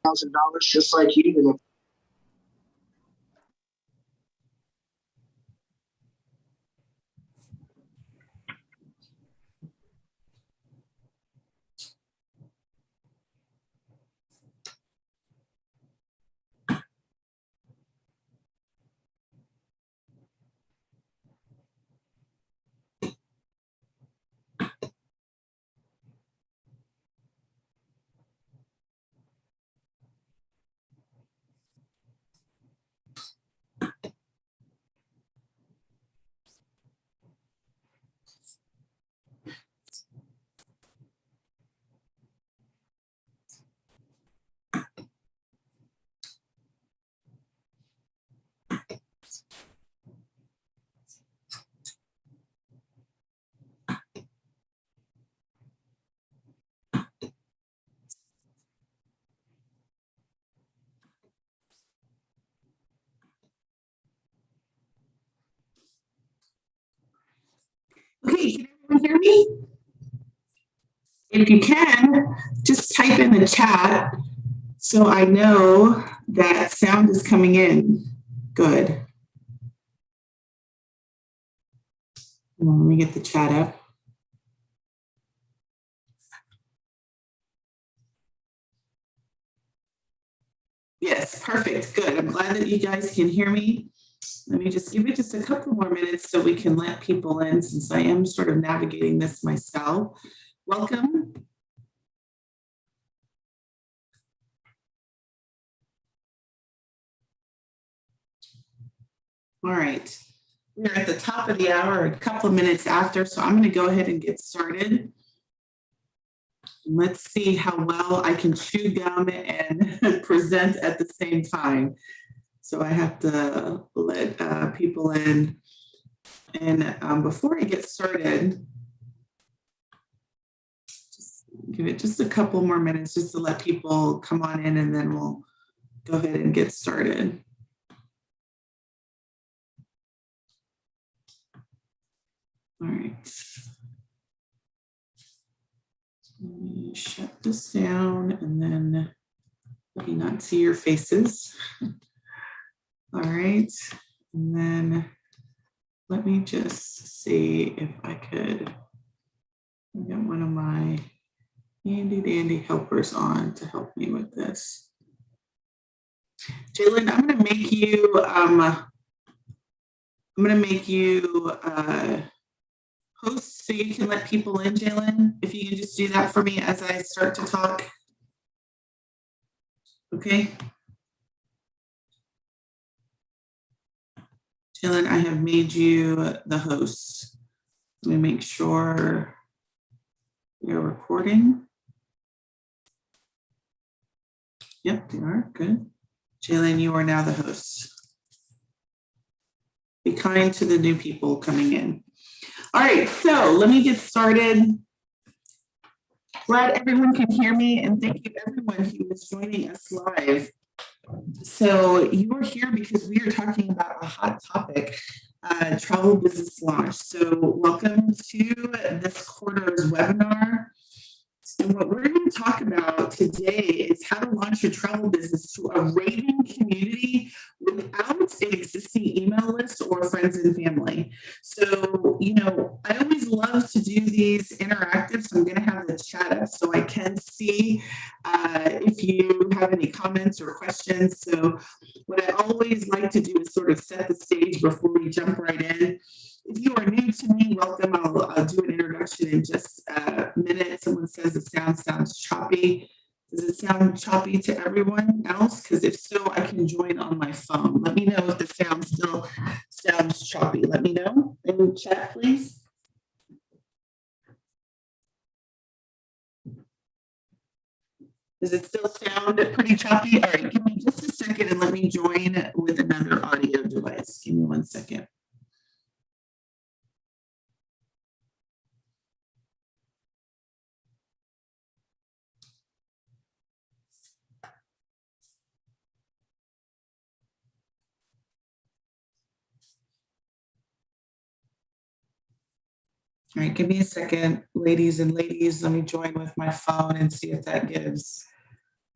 $1,000 just like you. Okay, can everyone hear me? If you can, just type in the chat so I know that sound is coming in. Good. Let me get the chat up. Yes, perfect. Good. I'm glad that you guys can hear me. Let me just give it just a couple more minutes so we can let people in, since I am sort of navigating this myself. Welcome. All right. We're at the top of the hour, a couple of minutes after, so I'm going to go ahead and get started. Let's see how well I can chew gum and present at the same time. So I have to let people in. And before I get started, just give it just a couple more minutes just to let people come on in, and then we'll go ahead and get started. All right. Let me shut this down, and then let me not see your faces. All right. And then let me just see if I could get one of my handy dandy helpers on to help me with this. Jalen, I'm going to make you host so you can let people in, Jalen. If you can just do that for me as I start to talk. Okay. Jalen, I have made you the host. Let me make sure you're recording. Yep, you are. Good. Jalen, you are now the host. Be kind to the new people coming in. All right, so let me get started. Glad everyone can hear me, and thank you everyone who is joining us live. So you are here because we are talking about a hot topic, travel business launch. So welcome to this quarter's webinar. And what we're going to talk about today is how to launch your travel business to a raving community without an existing email list or friends and family. So, I always love to do these interactive. So I'm going to have the chat up so I can see if you have any comments or questions. So what I always like to do is sort of set the stage before we jump right in. If you are new to me, welcome. I'll do an introduction in just a minute. Someone says the sound sounds choppy. Does it sound choppy to everyone else? Because if so, I can join on my phone. Let me know if the sound still sounds choppy. Let me know in the chat, please. Does it still sound pretty choppy? All right, give me just a second and let me join with another audio device. Give me 1 second. All right, give me a second, ladies and ladies. Let me join with my phone and see if that gives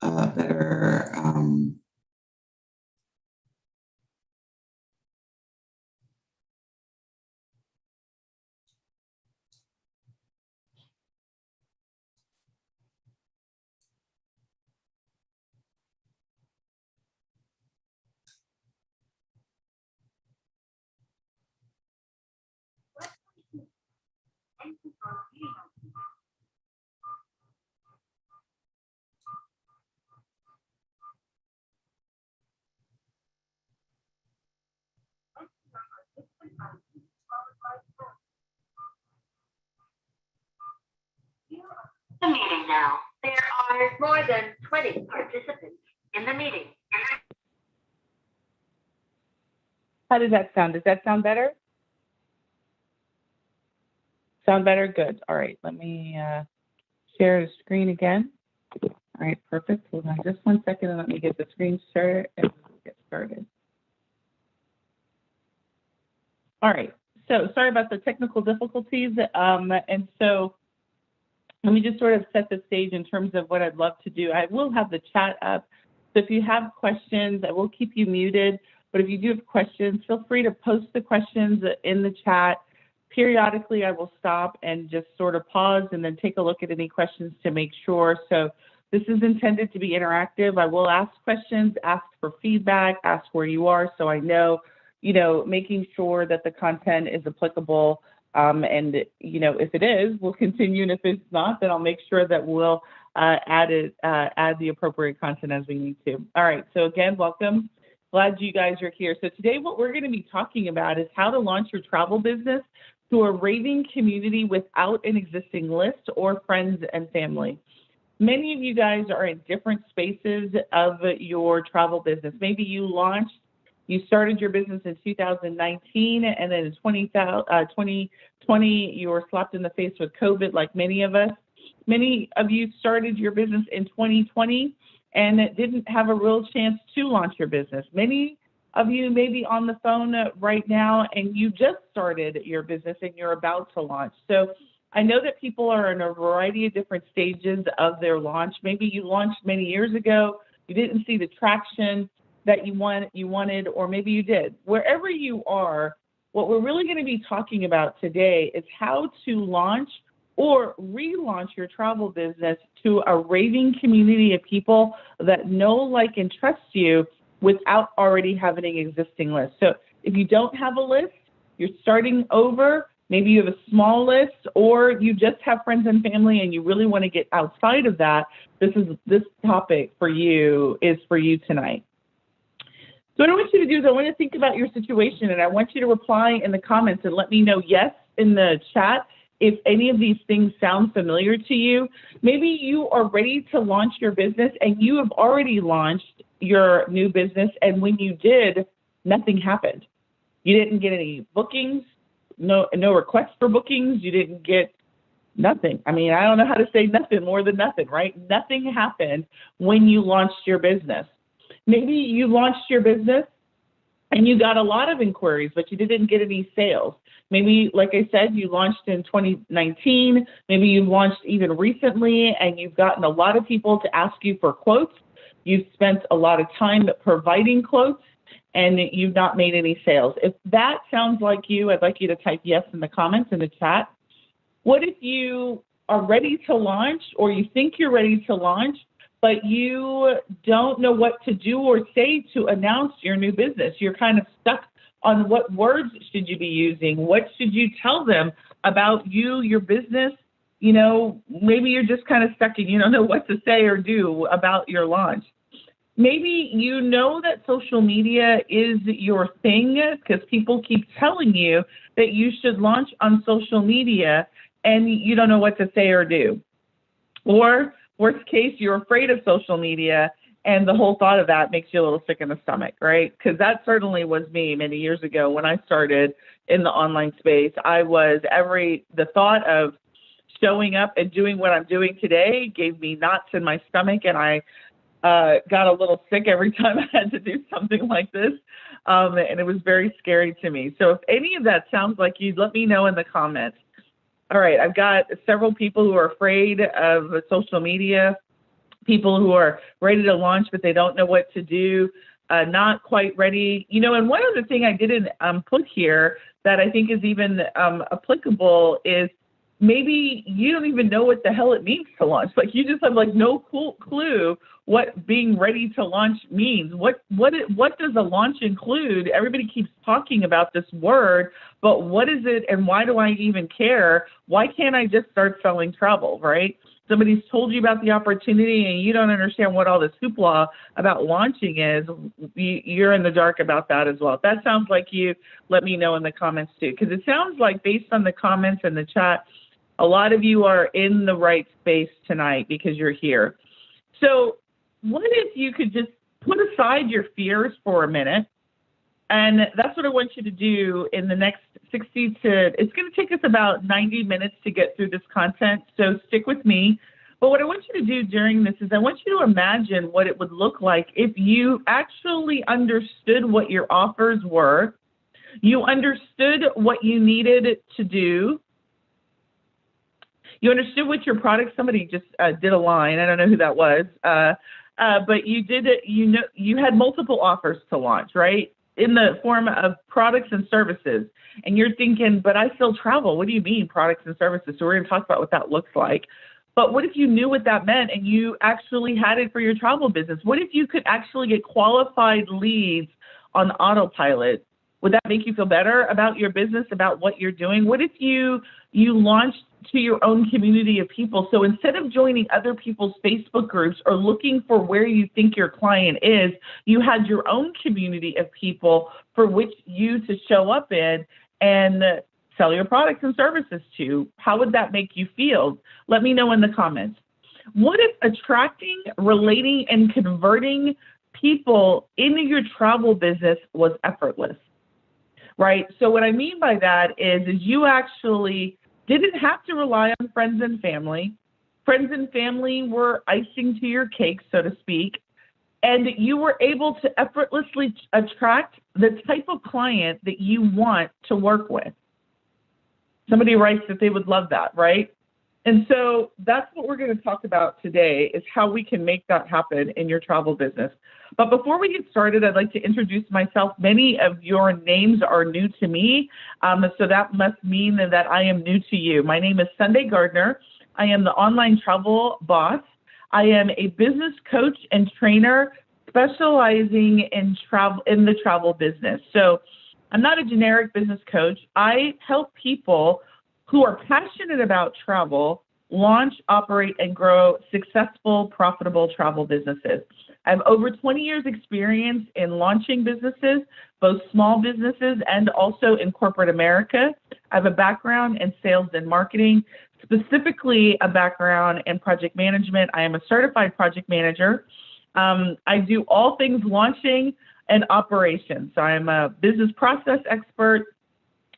a better. The meeting now. There are more than 20 participants in the meeting. How does that sound? Does that sound better? Sound better? Good. All right, let me share the screen again. All right, perfect. Hold on just 1 second and let me get the screen shared and get started. All right, so sorry about the technical difficulties. And so let me just sort of set the stage in terms of what I'd love to do. I will have the chat up. So if you have questions, I will keep you muted. But if you do have questions, feel free to post the questions in the chat. Periodically, I will stop and just sort of pause and then take a look at any questions to make sure. So this is intended to be interactive. I will ask questions, ask for feedback, ask where you are so I know, making sure that the content is applicable. And, if it is, we'll continue. And if it's not, then I'll make sure that we'll add the appropriate content as we need to. All right. So again, welcome. Glad you guys are here. So today what we're going to be talking about is how to launch your travel business to a raving community without an existing list or friends and family. Many of you guys are in different spaces of your travel business. Maybe you started your business in 2019, and then in 2020, you were slapped in the face with COVID like many of us. Many of you started your business in 2020 and didn't have a real chance to launch your business. Many of you may be on the phone right now and you just started your business and you're about to launch. So I know that people are in a variety of different stages of their launch. Maybe you launched many years ago, you didn't see the traction that you wanted, or maybe you did. Wherever you are, what we're really going to be talking about today is how to launch or relaunch your travel business to a raving community of people that know, like, and trust you without already having an existing list. So if you don't have a list, you're starting over, maybe you have a small list, or you just have friends and family and you really want to get outside of that, this topic for you is for you tonight. So what I want you to do is I want to think about your situation, and I want you to reply in the comments and let me know yes in the chat if any of these things sound familiar to you. Maybe you are ready to launch your business and you have already launched your new business, and when you did, nothing happened. You didn't get any bookings, no requests for bookings, you didn't get nothing. I mean, I don't know how to say nothing more than nothing, right? Nothing happened when you launched your business. Maybe you launched your business and you got a lot of inquiries, but you didn't get any sales. Maybe, like I said, you launched in 2019. Maybe you launched even recently and you've gotten a lot of people to ask you for quotes. You've spent a lot of time providing quotes and you've not made any sales. If that sounds like you, I'd like you to type yes in the comments in the chat. What if you are ready to launch, or you think you're ready to launch, but you don't know what to do or say to announce your new business? You're kind of stuck on what words should you be using? What should you tell them about you, your business? You know, maybe you're just kind of stuck and you don't know what to say or do about your launch. Maybe you know that social media is your thing because people keep telling you that you should launch on social media and you don't know what to say or do. Or worst case, you're afraid of social media and the whole thought of that makes you a little sick in the stomach, right? Because that certainly was me many years ago when I started in the online space. The thought of showing up and doing what I'm doing today gave me knots in my stomach, and I got a little sick every time I had to do something like this, and it was very scary to me. So if any of that sounds like you, let me know in the comments. All right, I've got several people who are afraid of social media, people who are ready to launch, but they don't know what to do, not quite ready. You know, and one other thing I didn't put here that I think is even applicable is maybe you don't even know what the hell it means to launch. Like you just have like no clue what being ready to launch means. What does a launch include? Everybody keeps talking about this word, but what is it and why do I even care? Why can't I just start selling travel, right? Somebody's told you about the opportunity and you don't understand what all this hoopla about launching is. You're in the dark about that as well. If that sounds like you, let me know in the comments too, because it sounds like based on the comments and the chat, a lot of you are in the right space tonight because you're here. So what if you could just put aside your fears for a minute? And that's what I want you to do in the next it's going to take us about 90 minutes to get through this content. So stick with me. But what I want you to do during this is I want you to imagine what it would look like if you actually understood what your offers were. You understood what you needed to do. You understood what your product, somebody just did a line, I don't know who that was, but you did it, you had multiple offers to launch, right? In the form of products and services. And you're thinking, but I still travel. What do you mean products and services? So we're going to talk about what that looks like. But what if you knew what that meant and you actually had it for your travel business? What if you could actually get qualified leads on autopilot? Would that make you feel better about your business, about what you're doing? What if you launched to your own community of people? So instead of joining other people's Facebook groups or looking for where you think your client is, you had your own community of people for which you to show up in and sell your products and services to. How would that make you feel? Let me know in the comments. What if attracting, relating, and converting people into your travel business was effortless? Right? So what I mean by that is you actually didn't have to rely on friends and family. Friends and family were icing to your cake, so to speak, and you were able to effortlessly attract the type of client that you want to work with. Somebody writes that they would love that, right? And so that's what we're going to talk about today is how we can make that happen in your travel business. But before we get started, I'd like to introduce myself. Many of your names are new to me, so that must mean that I am new to you. My name is Sunday Gardner. I am the online travel boss. I am a business coach and trainer specializing in the travel business. So I'm not a generic business coach. I help people who are passionate about travel launch, operate, and grow successful, profitable travel businesses. I have over 20 years experience in launching businesses, both small businesses and also in corporate America. I have a background in sales and marketing, specifically a background in project management. I am a certified project manager. I do all things launching and operations. So I'm a business process expert,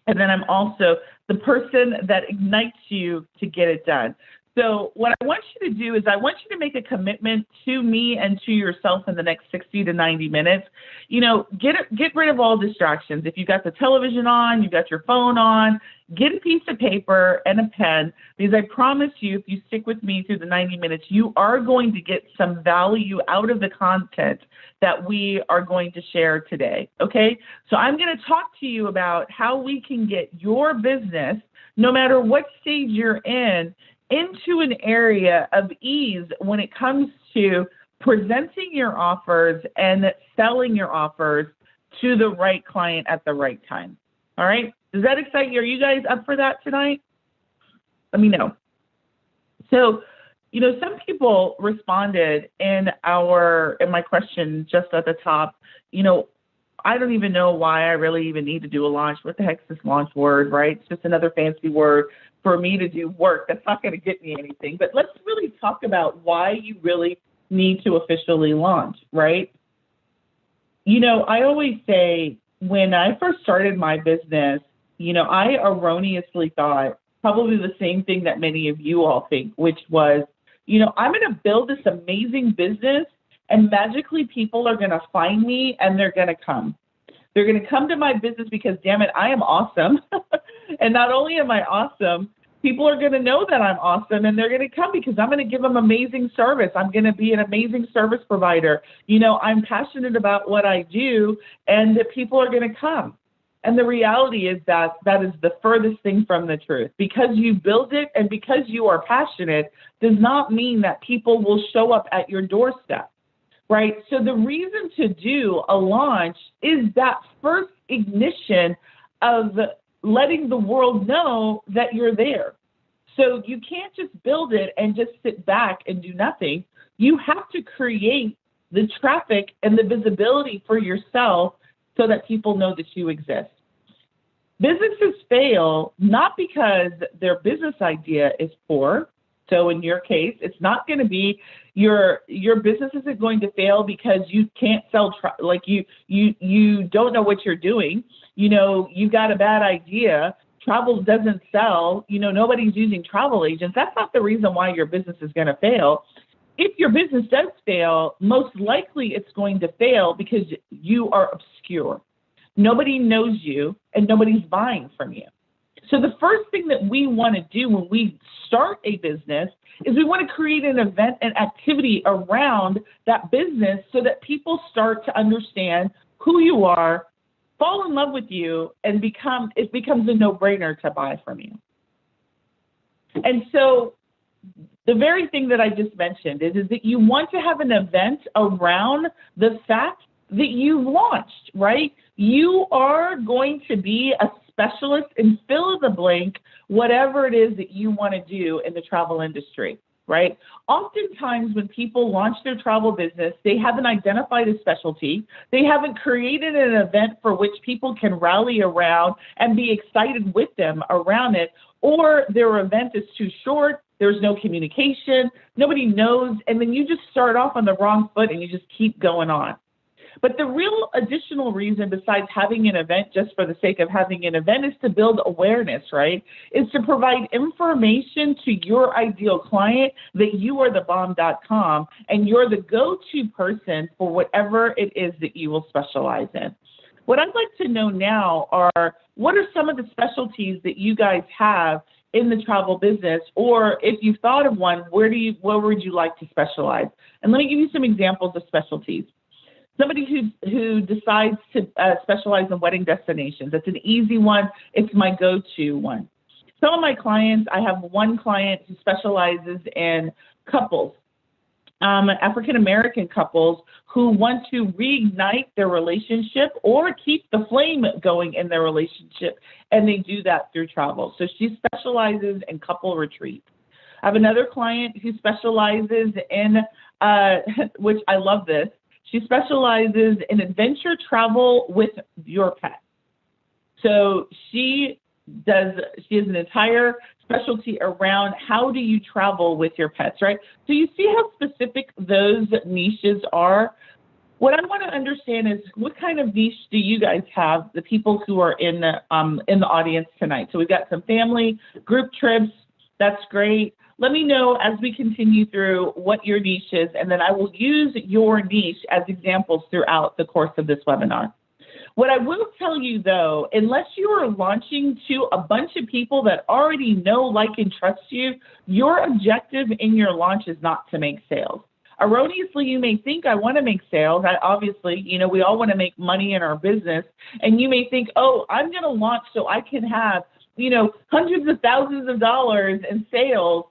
and then I'm also the person that ignites you to get it done. So what I want you to do is I want you to make a commitment to me and to yourself in the next 60 to 90 minutes. You know, get rid of all distractions. If you've got the television on, you've got your phone on, get a piece of paper and a pen, because I promise you, if you stick with me through the 90 minutes, you are going to get some value out of the content that we are going to share today, okay? So I'm going to talk to you about how we can get your business, no matter what stage you're in, into an area of ease when it comes to presenting your offers and selling your offers to the right client at the right time. All right? Does that excite you? Are you guys up for that tonight? Let me know. So, you know, some people responded in my question just at the top, you know, I don't even know why I really even need to do a launch. What the heck is this launch word, right? It's just another fancy word for me to do work. That's not going to get me anything. But let's really talk about why you really need to officially launch, right? You know, I always say when I first started my business, you know, I erroneously thought probably the same thing that many of you all think, which was, you know, I'm going to build this amazing business and magically people are going to find me and they're going to come. They're going to come to my business because, damn it, I am awesome. And not only am I awesome, people are going to know that I'm awesome and they're going to come because I'm going to give them amazing service. I'm going to be an amazing service provider. You know, I'm passionate about what I do and that people are going to come. And the reality is that that is the furthest thing from the truth. Because you build it and because you are passionate does not mean that people will show up at your doorstep. Right? So the reason to do a launch is that first ignition of letting the world know that you're there. So you can't just build it and just sit back and do nothing. You have to create the traffic and the visibility for yourself so that people know that you exist. Businesses fail not because their business idea is poor. So in your case, it's not going to be your business isn't going to fail because you can't sell, you don't know what you're doing. You know, you got a bad idea. Travel doesn't sell. You know, nobody's using travel agents. That's not the reason why your business is going to fail. If your business does fail, most likely it's going to fail because you are obscure. Nobody knows you and nobody's buying from you. So the first thing that we want to do when we start a business is we want to create an event and activity around that business so that people start to understand who you are, fall in love with you, and it becomes a no-brainer to buy from you. And so the very thing that I just mentioned is that you want to have an event around the fact that you launched, right? You are going to be a specialist in fill in the blank, whatever it is that you want to do in the travel industry, right? Oftentimes when people launch their travel business, they haven't identified a specialty. They haven't created an event for which people can rally around and be excited with them around it, or their event is too short. There's no communication. Nobody knows. And then you just start off on the wrong foot and you just keep going on. But the real additional reason besides having an event just for the sake of having an event is to build awareness, right? Is to provide information to your ideal client that you are the bomb.com and you're the go-to person for whatever it is that you will specialize in. What I'd like to know now are what are some of the specialties that you guys have in the travel business, or if you've thought of one, where would you like to specialize? And let me give you some examples of specialties. Somebody who decides to specialize in wedding destinations. That's an easy one. It's my go-to one. Some of my clients, I have one client who specializes in couples, African-American couples who want to reignite their relationship or keep the flame going in their relationship, and they do that through travel. So she specializes in couple retreats. I have another client who specializes in, which I love this, she specializes in adventure travel with your pet. So she has an entire specialty around how do you travel with your pets, right? So you see how specific those niches are. What I want to understand is what kind of niche do you guys have, the people who are in the audience tonight? So we've got some family, group trips. That's great. let me know as we continue through what your niche is, and then I will use your niche as examples throughout the course of this webinar. What I will tell you, though, unless you are launching to a bunch of people that already know, like, and trust you, your objective in your launch is not to make sales. Erroneously, you may think, I want to make sales. Obviously, we all want to make money in our business. And you may think, oh, I'm going to launch so I can have, hundreds of thousands of dollars in sales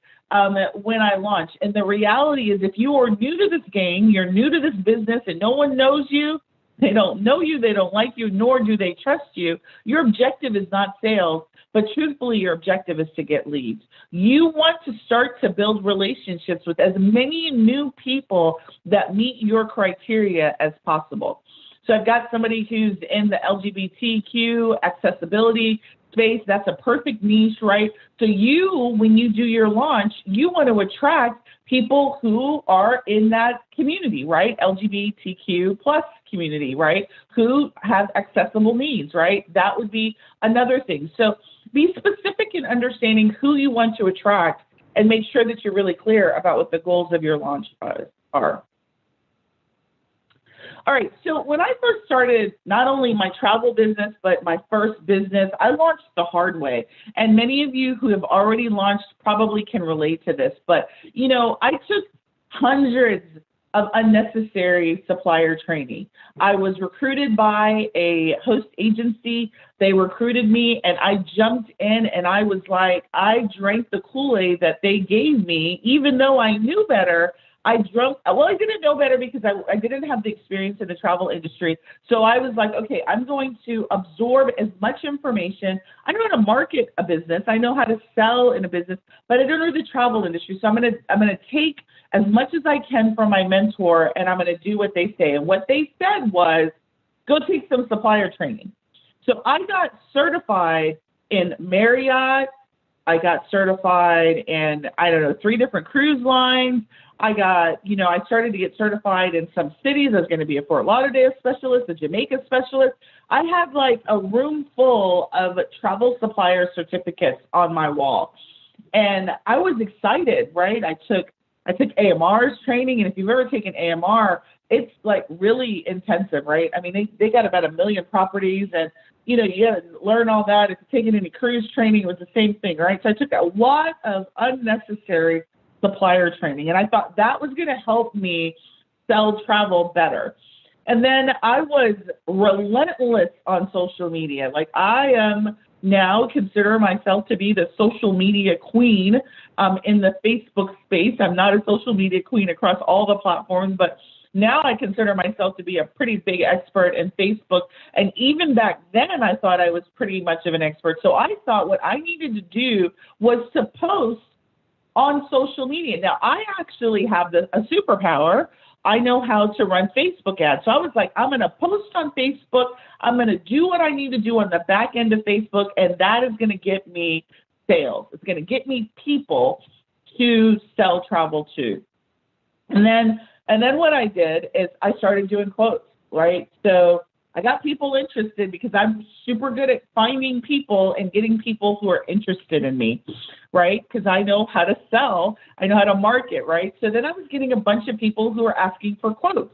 when I launch. And the reality is, if you are new to this game, you're new to this business, and no one knows you, they don't know you, they don't like you, nor do they trust you, your objective is not sales, but truthfully, your objective is to get leads. You want to start to build relationships with as many new people that meet your criteria as possible. So I've got somebody who's in the LGBTQ accessibility space. That's a perfect niche, right? So when you do your launch, you want to attract people who are in that community, right? LGBTQ plus community, right? Who have accessible needs, right? That would be another thing. So be specific in understanding who you want to attract and make sure that you're really clear about what the goals of your launch are. All right, so when I first started not only my travel business, but my first business, I launched the hard way. And many of you who have already launched probably can relate to this. But, I took hundreds of unnecessary supplier training. I was recruited by a host agency. They recruited me, and I jumped in, and I was like, I drank the Kool-Aid that they gave me, even though I knew better. I didn't know better because I didn't have the experience in the travel industry. So I was like, okay, I'm going to absorb as much information. I know how to market a business. I know how to sell in a business, but I don't know the travel industry. So I'm going to take as much as I can from my mentor, and I'm going to do what they say. And what they said was, go take some supplier training. So I got certified in Marriott. I got certified in, 3 different cruise lines. I started to get certified in some cities. I was going to be a Fort Lauderdale specialist, a Jamaica specialist. I had like a room full of travel supplier certificates on my wall. And I was excited, right? I took AMR's training. And if you've ever taken AMR, it's like really intensive, right? I mean, they got about 1 million properties, and you got to learn all that. If you're taking any cruise training, it was the same thing, right? So I took a lot of unnecessary supplier training, and I thought that was going to help me sell travel better. And then I was relentless on social media. Like, I am now consider myself to be the social media queen in the Facebook space. I'm not a social media queen across all the platforms, but now I consider myself to be a pretty big expert in Facebook. And even back then, I thought I was pretty much of an expert. So I thought what I needed to do was to post on social media. Now, I actually have a superpower. I know how to run Facebook ads. So I was like, I'm going to post on Facebook. I'm going to do what I need to do on the back end of Facebook, and that is going to get me sales. It's going to get me people to sell travel to. And then what I did is I started doing quotes, right? So I got people interested because I'm super good at finding people and getting people who are interested in me, right? Because I know how to sell, I know how to market, right? So then I was getting a bunch of people who were asking for quotes.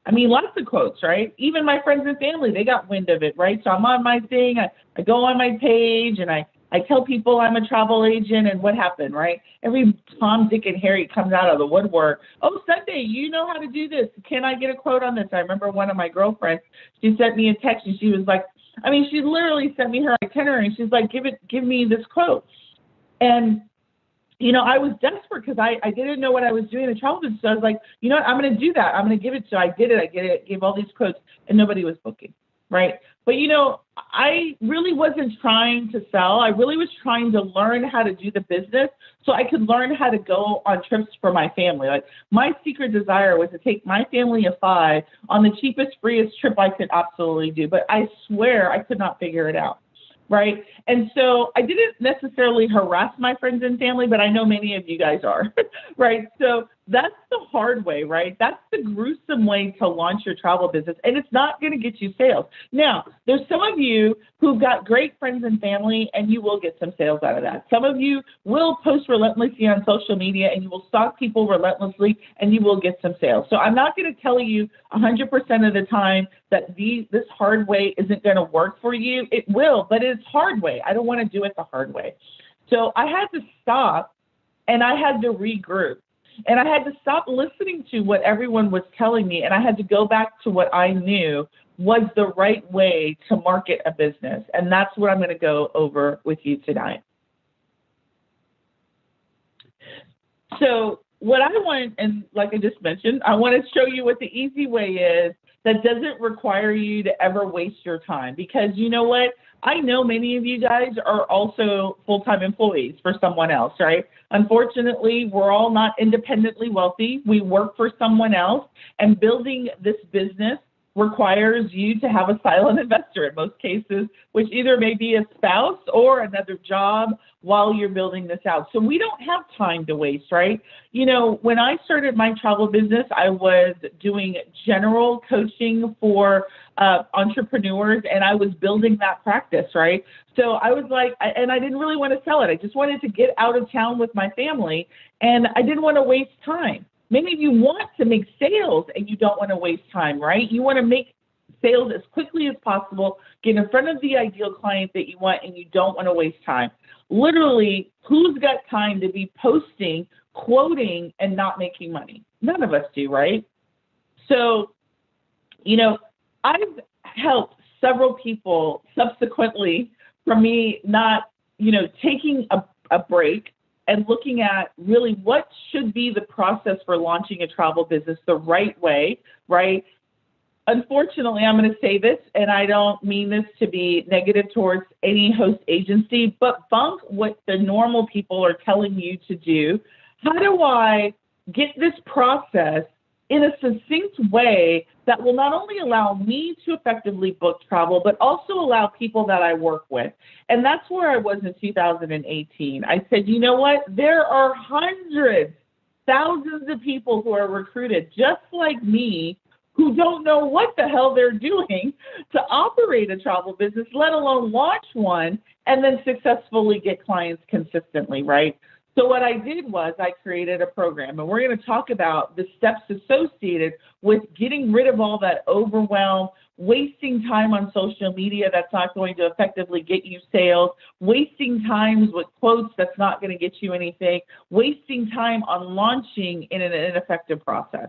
I mean, lots of quotes, right? Even my friends and family, they got wind of it, right? So I'm on my thing, I go on my page, and I tell people I'm a travel agent, and what happened, right? Every Tom, Dick, and Harry comes out of the woodwork. Oh, Sunday, you know how to do this. Can I get a quote on this? I remember one of my girlfriends, she sent me a text, and she was like, she literally sent me her itinerary, and she's like, give me this quote. And, I was desperate because I didn't know what I was doing in the travel business. So I was like, you know what, I'm going to do that. I'm going to give it. So I did it. Gave all these quotes, and nobody was booking, right? But, I really wasn't trying to sell. I really was trying to learn how to do the business so I could learn how to go on trips for my family. Like, my secret desire was to take my family of 5 on the cheapest, freest trip I could absolutely do. But I swear I could not figure it out, right? And so I didn't necessarily harass my friends and family, but I know many of you guys are, right? So that's the hard way, right? That's the gruesome way to launch your travel business, and it's not going to get you sales. Now, there's some of you who've got great friends and family, and you will get some sales out of that. Some of you will post relentlessly on social media, and you will stalk people relentlessly, and you will get some sales. So I'm not going to tell you 100% of the time that this hard way isn't going to work for you. It will, but it's hard way. I don't want to do it the hard way. So I had to stop, and I had to regroup. And I had to stop listening to what everyone was telling me, and I had to go back to what I knew was the right way to market a business. And that's what I'm going to go over with you tonight. So what I want, and like I just mentioned, I want to show you what the easy way is that doesn't require you to ever waste your time. Because you know what? I know many of you guys are also full-time employees for someone else, right? Unfortunately, we're all not independently wealthy. We work for someone else, and building this business requires you to have a silent investor in most cases, which either may be a spouse or another job while you're building this out. So we don't have time to waste, right? You know, when I started my travel business, I was doing general coaching for entrepreneurs, and I was building that practice, right? So I was like, and I didn't really want to sell it. I just wanted to get out of town with my family, and I didn't want to waste time. Many of you want to make sales and you don't want to waste time, right? You want to make sales as quickly as possible, get in front of the ideal client that you want, and you don't want to waste time. Literally, who's got time to be posting, quoting, and not making money? None of us do, right? So, you know, I've helped several people subsequently from me not, you know, taking a break and looking at really what should be the process for launching a travel business the right way, right? Unfortunately, I'm going to say this, and I don't mean this to be negative towards any host agency, but bunk what the normal people are telling you to do. How do I get this process in a succinct way that will not only allow me to effectively book travel, but also allow people that I work with? And that's where I was in 2018. I said, you know what? There are hundreds, thousands of people who are recruited just like me who don't know what the hell they're doing to operate a travel business, let alone launch one, and then successfully get clients consistently, right? So what I did was I created a program, and we're going to talk about the steps associated with getting rid of all that overwhelm, wasting time on social media that's not going to effectively get you sales, wasting time with quotes that's not going to get you anything, wasting time on launching in an ineffective process.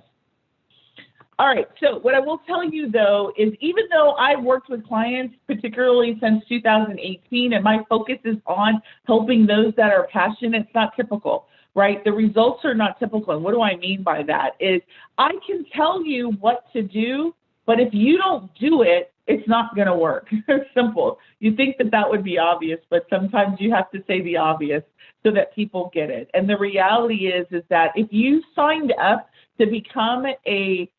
All right, so what I will tell you, though, is even though I've worked with clients, particularly since 2018, and my focus is on helping those that are passionate, it's not typical, right? The results are not typical. And what do I mean by that? Is I can tell you what to do, but if you don't do it, it's not going to work. It's simple. You think that that would be obvious, but sometimes you have to say the obvious so that people get it. And the reality is that if you signed up to become a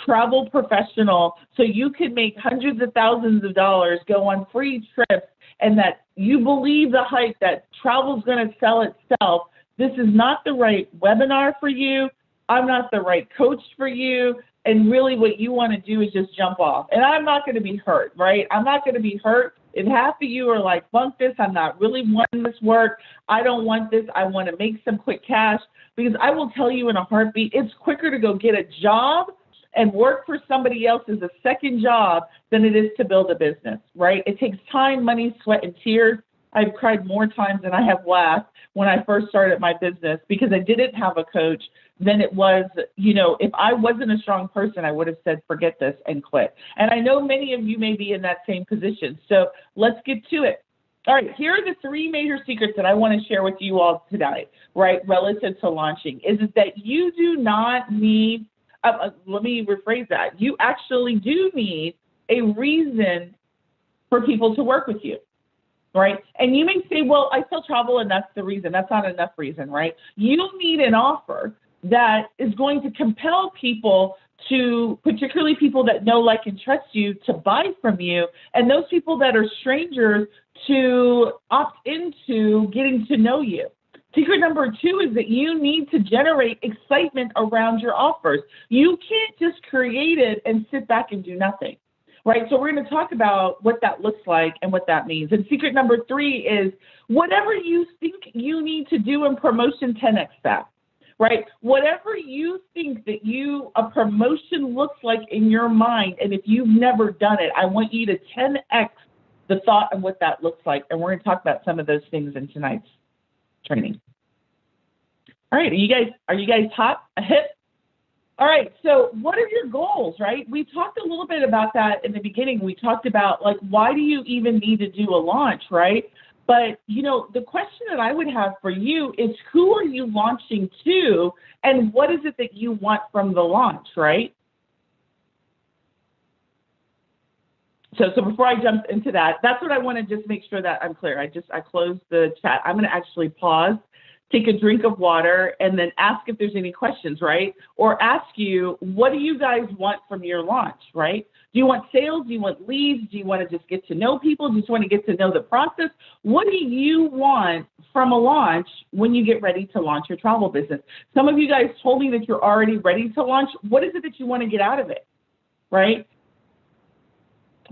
travel professional so you can make hundreds of thousands of dollars, go on free trips, and that you believe the hype that travel is going to sell itself, this is not the right webinar for you. I'm not the right coach for you. And really what you want to do is just jump off. And I'm not going to be hurt, right? I'm not going to be hurt if half of you are like, bunk this, I'm not really wanting this work. I don't want this. I want to make some quick cash. Because I will tell you in a heartbeat, it's quicker to go get a job and work for somebody else as a second job than it is to build a business, right? It takes time, money, sweat, and tears. I've cried more times than I have laughed when I first started my business because I didn't have a coach than it was, you know, if I wasn't a strong person, I would have said, forget this and quit. And I know many of you may be in that same position. So let's get to it. All right, here are the three major secrets that I want to share with you all tonight, right, relative to launching, is that you do not need let me rephrase that. You actually do need a reason for people to work with you, right? And you may say, well, I sell travel and that's the reason. That's not enough reason, right? You need an offer that is going to compel people to, particularly people that know, like, and trust you, to buy from you, and those people that are strangers to opt into getting to know you. Secret number 2 is that you need to generate excitement around your offers. You can't just create it and sit back and do nothing, right? So we're going to talk about what that looks like and what that means. And secret number 3 is whatever you think you need to do in promotion, 10x that, right? Whatever you think that a promotion looks like in your mind, and if you've never done it, I want you to 10x the thought of what that looks like. And we're going to talk about some of those things in tonight's training. All right, are you guys hot? Hip? All right, so what are your goals, right? We talked a little bit about that in the beginning. We talked about, like, why do you even need to do a launch, right? But, the question that I would have for you is, who are you launching to, and what is it that you want from the launch, right? So before I jump into that, that's what I want to just make sure that I'm clear. I closed the chat. I'm going to actually pause, take a drink of water, and then ask if there's any questions, right? Or ask you, what do you guys want from your launch, right? Do you want sales? Do you want leads? Do you want to just get to know people? Do you just want to get to know the process? What do you want from a launch when you get ready to launch your travel business? Some of you guys told me that you're already ready to launch. What is it that you want to get out of it, right?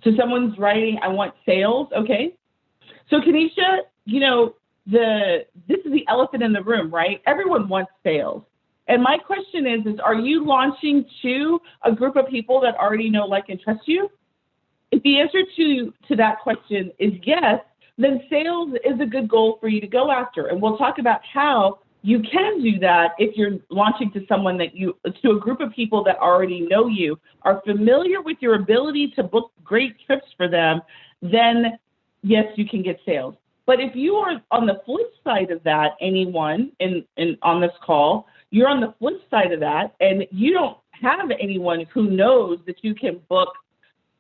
So someone's writing, I want sales, okay? So Kenesha, this is the elephant in the room, right? Everyone wants sales. And my question is are you launching to a group of people that already know, like, and trust you? If the answer to that question is yes, then sales is a good goal for you to go after. And we'll talk about how you can do that if you're launching to someone to a group of people that already know you, are familiar with your ability to book great trips for them, then yes, you can get sales. But if you are on the flip side of that, anyone on this call, you're on the flip side of that, and you don't have anyone who knows that you can book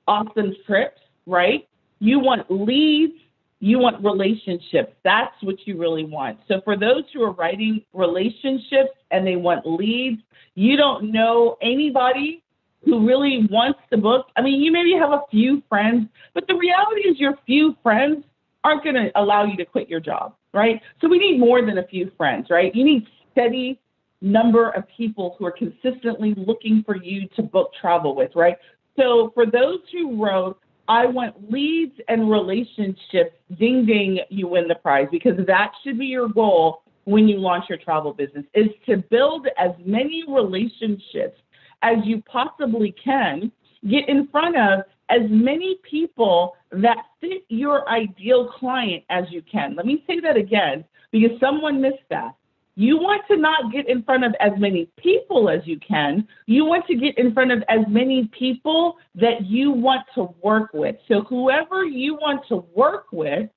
awesome trips, right? You want leads, you want relationships. That's what you really want. So for those who are writing relationships and they want leads, you don't know anybody who really wants to book. I mean, you maybe have a few friends, but the reality is your few friends aren't going to allow you to quit your job, right? So we need more than a few friends, right? You need steady number of people who are consistently looking for you to book travel with, right? So for those who wrote, I want leads and relationships, ding, ding, you win the prize, because that should be your goal when you launch your travel business, is to build as many relationships as you possibly can, get in front of as many people that fit your ideal client as you can. Let me say that again, because someone missed that. You want to not get in front of as many people as you can. You want to get in front of as many people that you want to work with. So whoever you want to work with,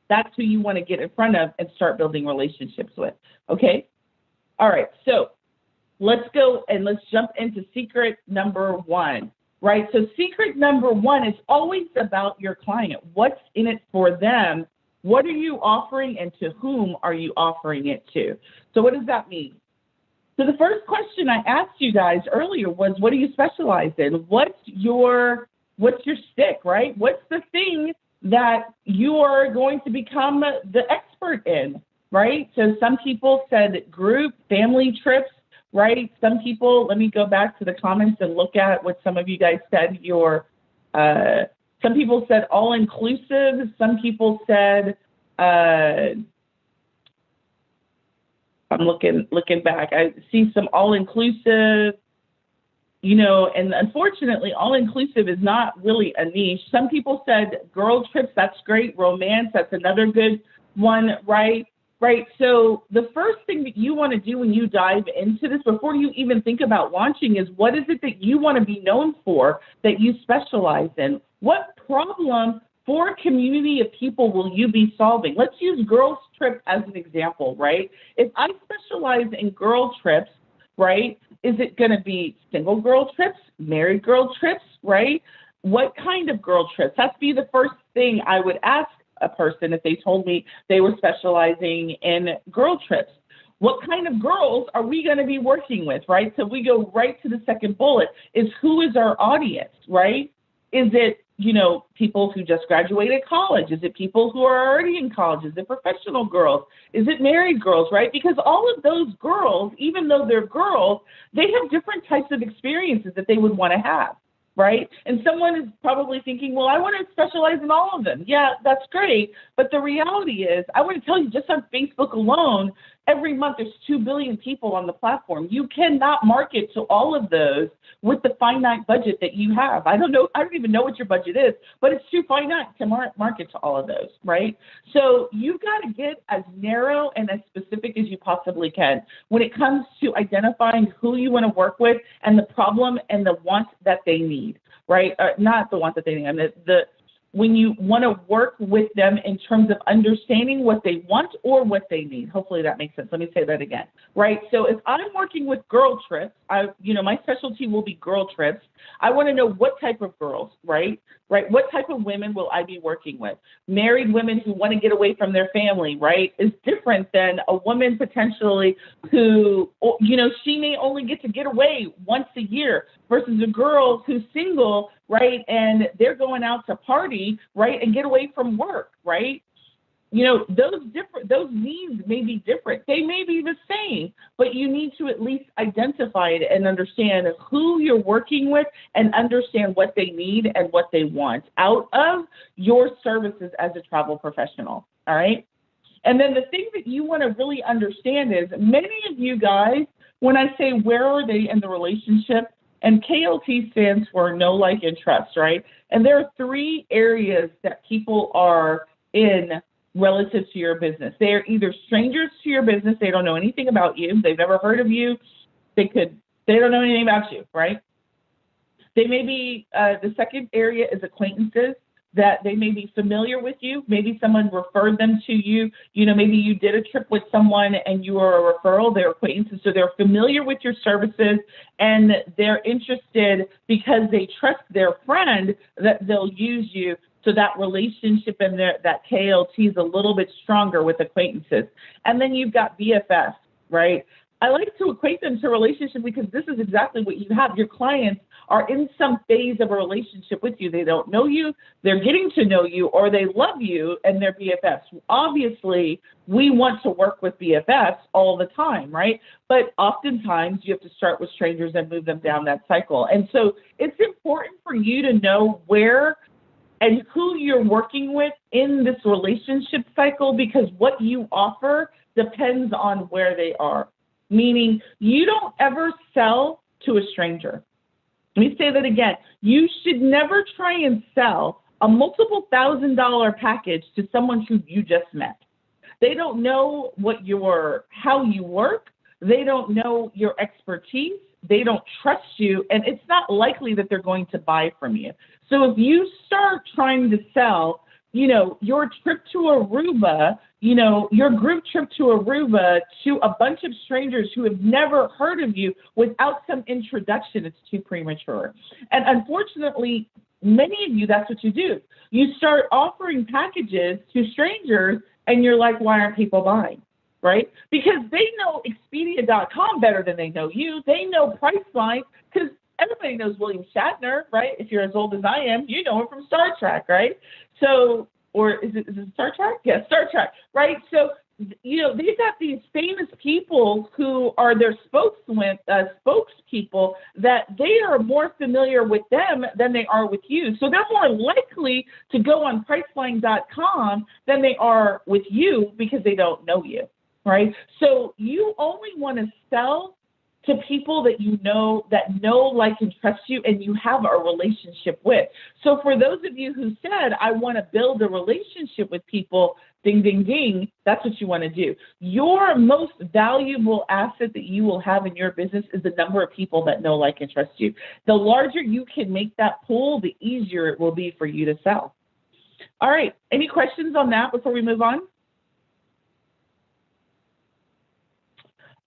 that's who you want to get in front of and start building relationships with, okay? All right, so let's go and let's jump into secret number 1, right? So secret number 1 is always about your client. What's in it for them? What are you offering, and to whom are you offering it to? So what does that mean? So the first question I asked you guys earlier was, what do you specialize in? What's your stick, right? What's the thing that you are going to become the expert in, right? So some people said group, family trips, right? Some people, let me go back to the comments and look at what some of you guys said. Some people said all-inclusive. Some people said, I'm looking back. I see some all-inclusive, and unfortunately, all-inclusive is not really a niche. Some people said girl trips, that's great. Romance, that's another good one, right? Right. So the first thing that you want to do when you dive into this, before you even think about launching, is what is it that you want to be known for, that you specialize in? What problem for a community of people will you be solving? Let's use girls trip as an example, right? If I specialize in girl trips, right, is it going to be single girl trips, married girl trips, right? What kind of girl trips? That'd be the first thing I would ask a person if they told me they were specializing in girl trips. What kind of girls are we going to be working with, right? So we go right to the second bullet, is who is our audience, right? Is it people who just graduated college? Is it people who are already in college? Is it professional girls? Is it married girls, right? Because all of those girls, even though they're girls, they have different types of experiences that they would want to have, right? And someone is probably thinking, well, I want to specialize in all of them. Yeah, that's great. But the reality is, I want to tell you, just on Facebook alone, every month there's 2 billion people on the platform. You cannot market to all of those with the finite budget that you have. I don't even know what your budget is, but it's too finite to market to all of those, right? So you've got to get as narrow and as specific as you possibly can when it comes to identifying who you want to work with and the problem and the want that they need, right? Not the want that they need, I mean, when you want to work with them in terms of understanding what they want or what they need. Hopefully that makes sense. Let me say that again, right? So if I'm working with girl trips, my specialty will be girl trips. I want to know what type of girls, right? What type of women will I be working with? Married women who want to get away from their family, right, is different than a woman potentially who, she may only get away once a year versus a girl who's single, right, and they're going out to party, right, and get away from work, right? Those needs may be different. They may be the same, but you need to at least identify it and understand who you're working with and understand what they need and what they want out of your services as a travel professional, all right? And then the thing that you want to really understand is many of you guys, when I say where are they in the relationship, and KLT stands for know, like, and trust, right? And there are 3 areas that people are in relative to your business. They are either strangers to your business. They don't know anything about you. They've never heard of you. They don't know anything about you, right? They may be, the second area is acquaintances, that they may be familiar with you. Maybe someone referred them to you. Maybe you did a trip with someone and you are a referral. They're acquaintances, so they're familiar with your services and they're interested because they trust their friend that they'll use you. So that relationship and that KLT is a little bit stronger with acquaintances. And then you've got BFFs, right? I like to equate them to relationship because this is exactly what you have. Your clients are in some phase of a relationship with you. They don't know you, they're getting to know you, or they love you and they're BFFs. Obviously, we want to work with BFFs all the time, right? But oftentimes you have to start with strangers and move them down that cycle. And so it's important for you to know where and who you're working with in this relationship cycle, because what you offer depends on where they are. Meaning you don't ever sell to a stranger. Let me say that again. You should never try and sell a multiple $1,000 package to someone who you just met. They don't know how you work. They don't know your expertise. They don't trust you, and it's not likely that they're going to buy from you. So if you start trying to sell, your trip to Aruba, your group trip to Aruba to a bunch of strangers who have never heard of you without some introduction, it's too premature. And unfortunately, many of you, that's what you do. You start offering packages to strangers and you're like, why aren't people buying? Right? Because they know Expedia.com better than they know you. They know Priceline because everybody knows William Shatner, right? If you're as old as I am, you know him from Star Trek, right? So, or is it Star Trek? Yeah, Star Trek, right? So, they've got these famous people who are their spokespeople that they are more familiar with them than they are with you. So they're more likely to go on Priceline.com than they are with you because they don't know you, right? So you only want to sell to people that that know, like, and trust you, and you have a relationship with. So for those of you who said, I want to build a relationship with people, ding, ding, ding, that's what you want to do. Your most valuable asset that you will have in your business is the number of people that know, like, and trust you. The larger you can make that pool, the easier it will be for you to sell. All right, any questions on that before we move on?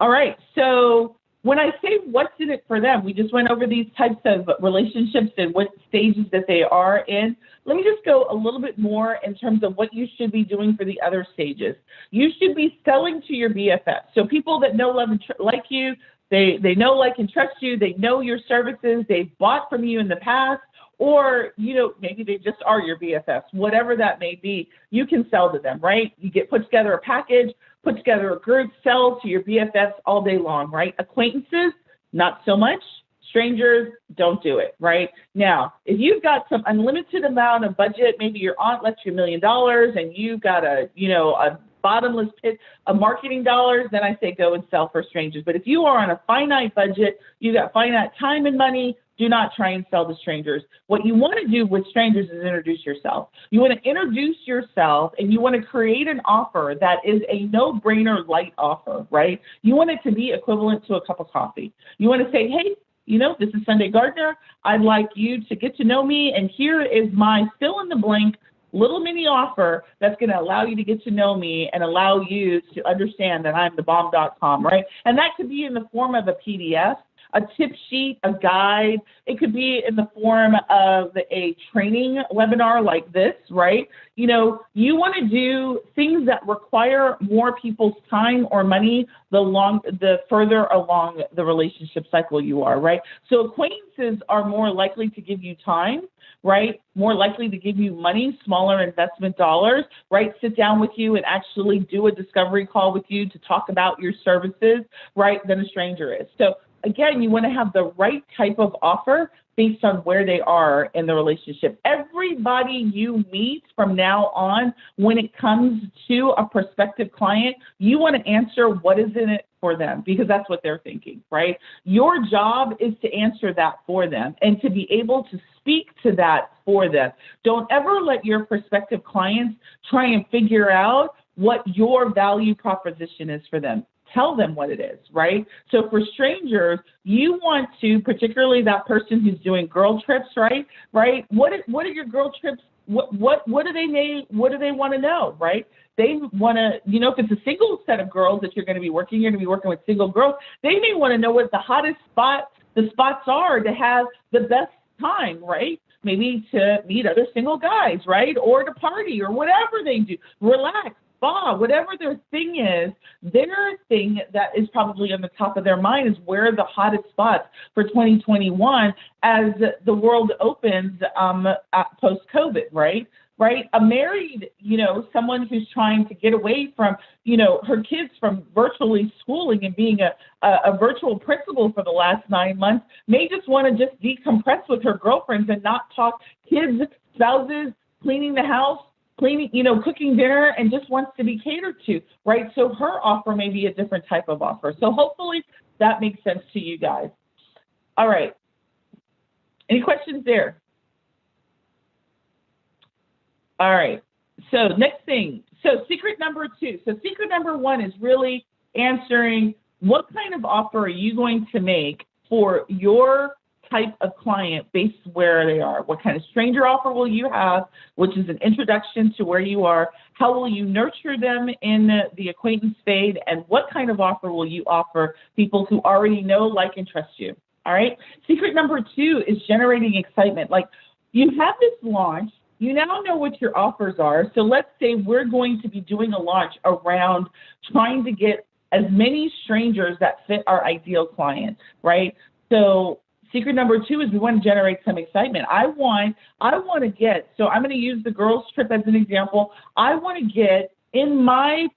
All right, so when I say what's in it for them, we just went over these types of relationships and what stages that they are in. Let me just go a little bit more in terms of what you should be doing for the other stages. You should be selling to your BFF. So people that know, love, and like you, they know, like, and trust you. They know your services. They've bought from you in the past, Or, maybe they just are your BFFs, whatever that may be, you can sell to them, right? You put together a package, put together a group, sell to your BFFs all day long, right? Acquaintances, not so much. Strangers, don't do it, right? Now, if you've got some unlimited amount of budget, maybe your aunt left you $1 million and you've got a bottomless pit of marketing dollars, then I say go and sell for strangers. But if you are on a finite budget, you got finite time and money, do not try and sell to strangers. What you want to do with strangers is introduce yourself. You want to introduce yourself and you want to create an offer that is a no-brainer light offer, right? You want it to be equivalent to a cup of coffee. You want to say, hey, this is Sunday Gardner. I'd like you to get to know me, and here is my fill-in-the-blank little mini offer that's going to allow you to get to know me and allow you to understand that I'm thebomb.com, right? And that could be in the form of a PDF, a tip sheet, a guide. It could be in the form of a training webinar like this, right? You want to do things that require more people's time or money the further along the relationship cycle you are, right? So acquaintances are more likely to give you time, right? More likely to give you money, smaller investment dollars, right? Sit down with you and actually do a discovery call with you to talk about your services, right? Than a stranger is. So again, you want to have the right type of offer based on where they are in the relationship. Everybody you meet from now on, when it comes to a prospective client, you want to answer what is in it for them, because that's what they're thinking, right? Your job is to answer that for them and to be able to speak to that for them. Don't ever let your prospective clients try and figure out what your value proposition is for them. Tell them what it is, right? So for strangers, you want to, particularly that person who's doing girl trips, right? What are your girl trips? What do they want to know, right? They want to, if it's a single set of girls that you're going to be working with single girls. They may want to know what the hottest spots are to have the best time, right? Maybe to meet other single guys, right? Or to party or whatever they do. Relax. Whatever their thing is, their thing that is probably on the top of their mind is where are the hottest spots for 2021 as the world opens post-COVID, right? A married, someone who's trying to get away from, her kids from virtually schooling and being a virtual principal for the last 9 months may just want to just decompress with her girlfriends and not talk kids, spouses, cleaning the house, cooking dinner, and just wants to be catered to, right? So her offer may be a different type of offer. So hopefully that makes sense to you guys. All right. Any questions there? All right. So next thing. So secret number 2. So secret number 1 is really answering what kind of offer are you going to make for your type of client based where they are. What kind of stranger offer will you have, which is an introduction to where you are? How will you nurture them in the acquaintance phase? And what kind of offer will you offer people who already know, like, and trust you? All right. Secret number 2 is generating excitement. Like, you have this launch. You now know what your offers are. So let's say we're going to be doing a launch around trying to get as many strangers that fit our ideal client, right? So secret number 2 is we want to generate some excitement. I want to get, so I'm going to use the girls trip as an example. I want to get in my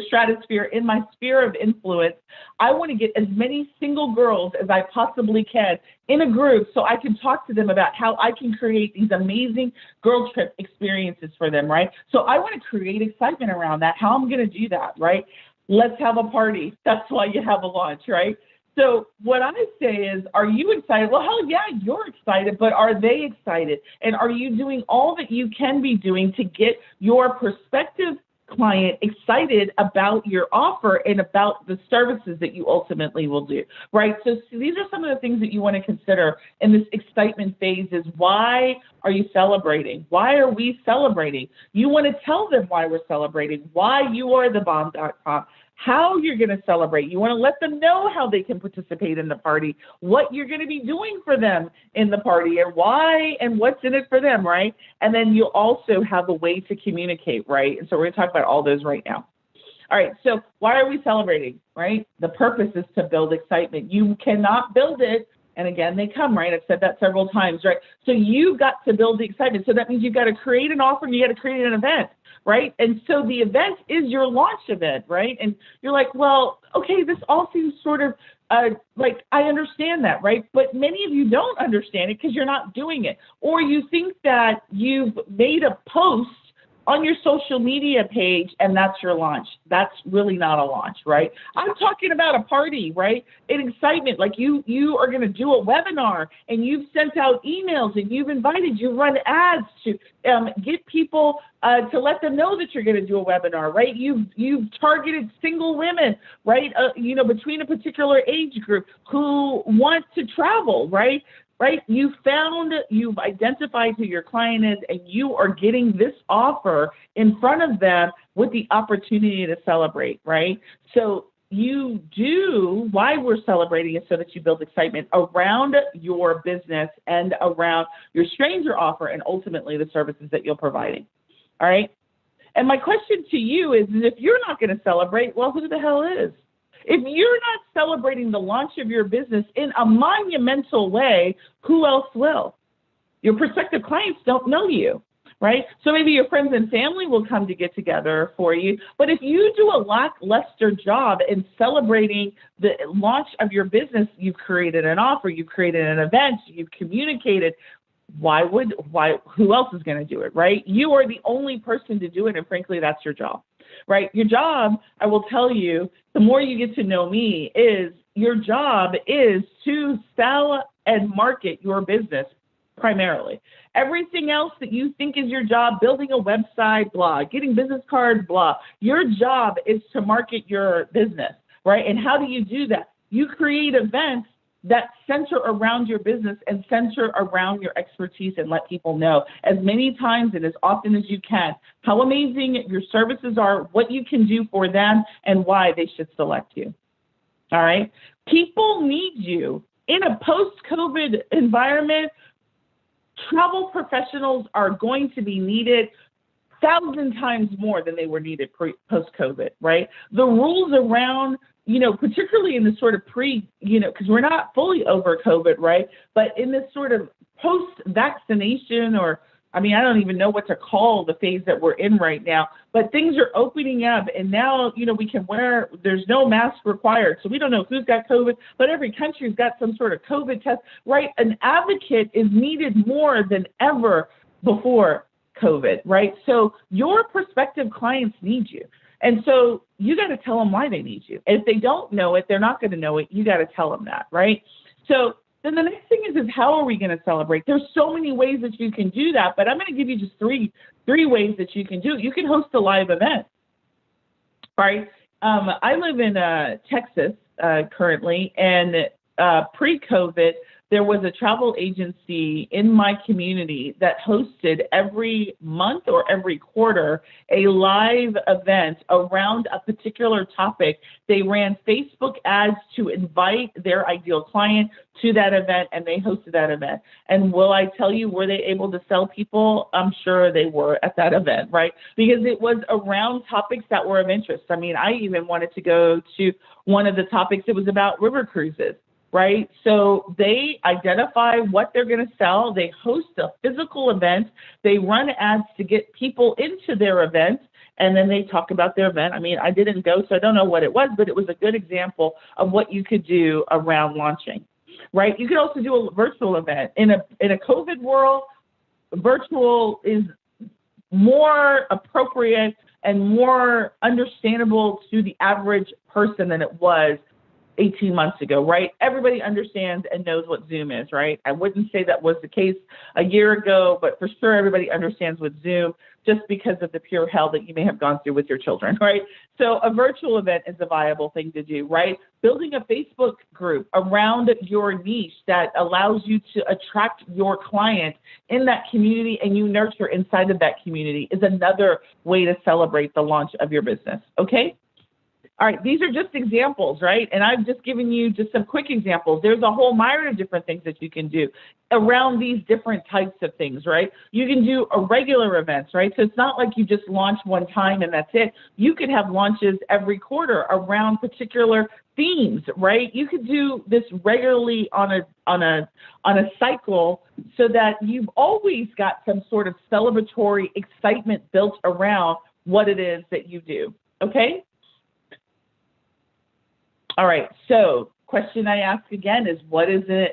stratosphere, in my sphere of influence, I want to get as many single girls as I possibly can in a group so I can talk to them about how I can create these amazing girl trip experiences for them, right? So I want to create excitement around that. How I'm going to do that, right? Let's have a party. That's why you have a launch, right? So what I say is, are you excited? Well, hell yeah, you're excited, but are they excited? And are you doing all that you can be doing to get your prospective client excited about your offer and about the services that you ultimately will do, right? So these are some of the things that you want to consider in this excitement phase is why are you celebrating? Why are we celebrating? You want to tell them why we're celebrating, why you are thebomb.com, how you're going to celebrate. You want to let them know how they can participate in the party, what you're going to be doing for them in the party, and why and what's in it for them, right? And then you also have a way to communicate, right? And so we're going to talk about all those right now. All right, so why are we celebrating, right? The purpose is to build excitement. You cannot build it And again, they come, right? I've said that several times, right? So you've got to build the excitement. So that means you've got to create an offer and you got to create an event, right? And so the event is your launch event, right? And you're like, well, okay, this all seems sort of like I understand that, right? But many of you don't understand it because you're not doing it. Or you think that you've made a post on your social media page and that's your launch. That's really not a launch, right? I'm talking about a party, right? An excitement, like you are going to do a webinar and you've sent out emails and you've run ads to get people to let them know that you're going to do a webinar, right? You've targeted single women, right? Between a particular age group who want to travel, right? Right? You've identified who your client is, and you are getting this offer in front of them with the opportunity to celebrate, right? So why we're celebrating is so that you build excitement around your business and around your stranger offer and ultimately the services that you're providing. All right? And my question to you is if you're not going to celebrate, well, who the hell is? If you're not celebrating the launch of your business in a monumental way, who else will? Your prospective clients don't know you, right? So maybe your friends and family will come to get together for you. But if you do a lackluster job in celebrating the launch of your business, you've created an offer, you've created an event, you've communicated. Who else is going to do it, right? You are the only person to do it. And frankly, that's your job, right? Your job, I will tell you, the more you get to know me, is your job is to sell and market your business primarily. Everything else that you think is your job, building a website, blah, getting business cards, blah, your job is to market your business, right? And how do you do that? You create events that center around your business and center around your expertise and let people know as many times and as often as you can how amazing your services are, what you can do for them, and why they should select you. All right? People need you. In a post-COVID environment, travel professionals are going to be needed 1,000 times more than they were needed post-COVID, right? The rules around, particularly in this sort of because we're not fully over COVID, right? But in this sort of post-vaccination I don't even know what to call the phase that we're in right now, but things are opening up and now, we can there's no mask required. So we don't know who's got COVID, but every country's got some sort of COVID test, right? An advocate is needed more than ever before COVID, right? So your prospective clients need you. And so you got to tell them why they need you. And if they don't know it, they're not going to know it. You got to tell them that, right? So then the next thing is how are we going to celebrate? There's so many ways that you can do that, but I'm going to give you just three ways that you can do it. You can host a live event, right? I live in Texas currently, and pre-COVID, there was a travel agency in my community that hosted every month or every quarter a live event around a particular topic. They ran Facebook ads to invite their ideal client to that event, and they hosted that event. And will I tell you, were they able to sell people? I'm sure they were at that event, right? Because it was around topics that were of interest. I even wanted to go to one of the topics. It was about river cruises. Right? So they identify what they're going to sell. They host a physical event. They run ads to get people into their event. And then they talk about their event. I didn't go, so I don't know what it was, but it was a good example of what you could do around launching, right? You could also do a virtual event. In a COVID world, virtual is more appropriate and more understandable to the average person than it was 18 months ago, right? Everybody understands and knows what Zoom is, right? I wouldn't say that was the case a year ago, but for sure everybody understands what Zoom, just because of the pure hell that you may have gone through with your children, right? So a virtual event is a viable thing to do, right? Building a Facebook group around your niche that allows you to attract your client in that community and you nurture inside of that community is another way to celebrate the launch of your business, okay? All right, these are just examples, right? And I've just given you just some quick examples. There's a whole myriad of different things that you can do around these different types of things, right? You can do irregular events, right? So it's not like you just launch one time and that's it. You could have launches every quarter around particular themes, right? You could do this regularly on a cycle so that you've always got some sort of celebratory excitement built around what it is that you do, okay? All right, so question I ask again is what is, this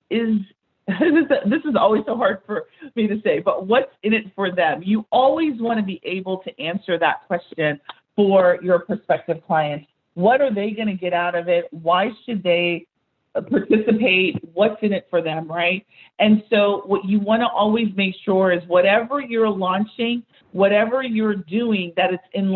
is always so hard for me to say, but what's in it for them? You always want to be able to answer that question for your prospective clients. What are they going to get out of it? Why should they participate? What's in it for them, right? And so what you want to always make sure is whatever you're launching, whatever you're doing, that it's in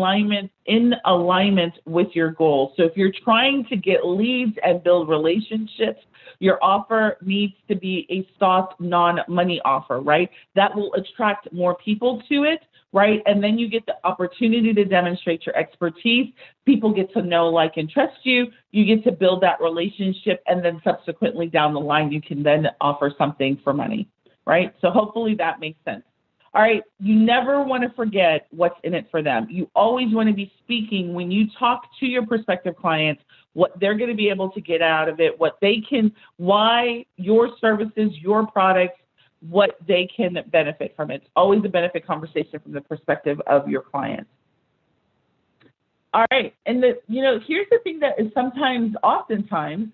alignment with your goals. So if you're trying to get leads and build relationships, your offer needs to be a soft, non-money offer, right? That will attract more people to it, right? And then you get the opportunity to demonstrate your expertise. People get to know, like, and trust you. You get to build that relationship, and then subsequently down the line, you can then offer something for money, right? So hopefully that makes sense. All right, you never want to forget what's in it for them. You always want to be speaking when you talk to your prospective clients, what they're going to be able to get out of it, why your services, your products, what they can benefit from it. It's always a benefit conversation from the perspective of your clients. All right, and here's the thing that is oftentimes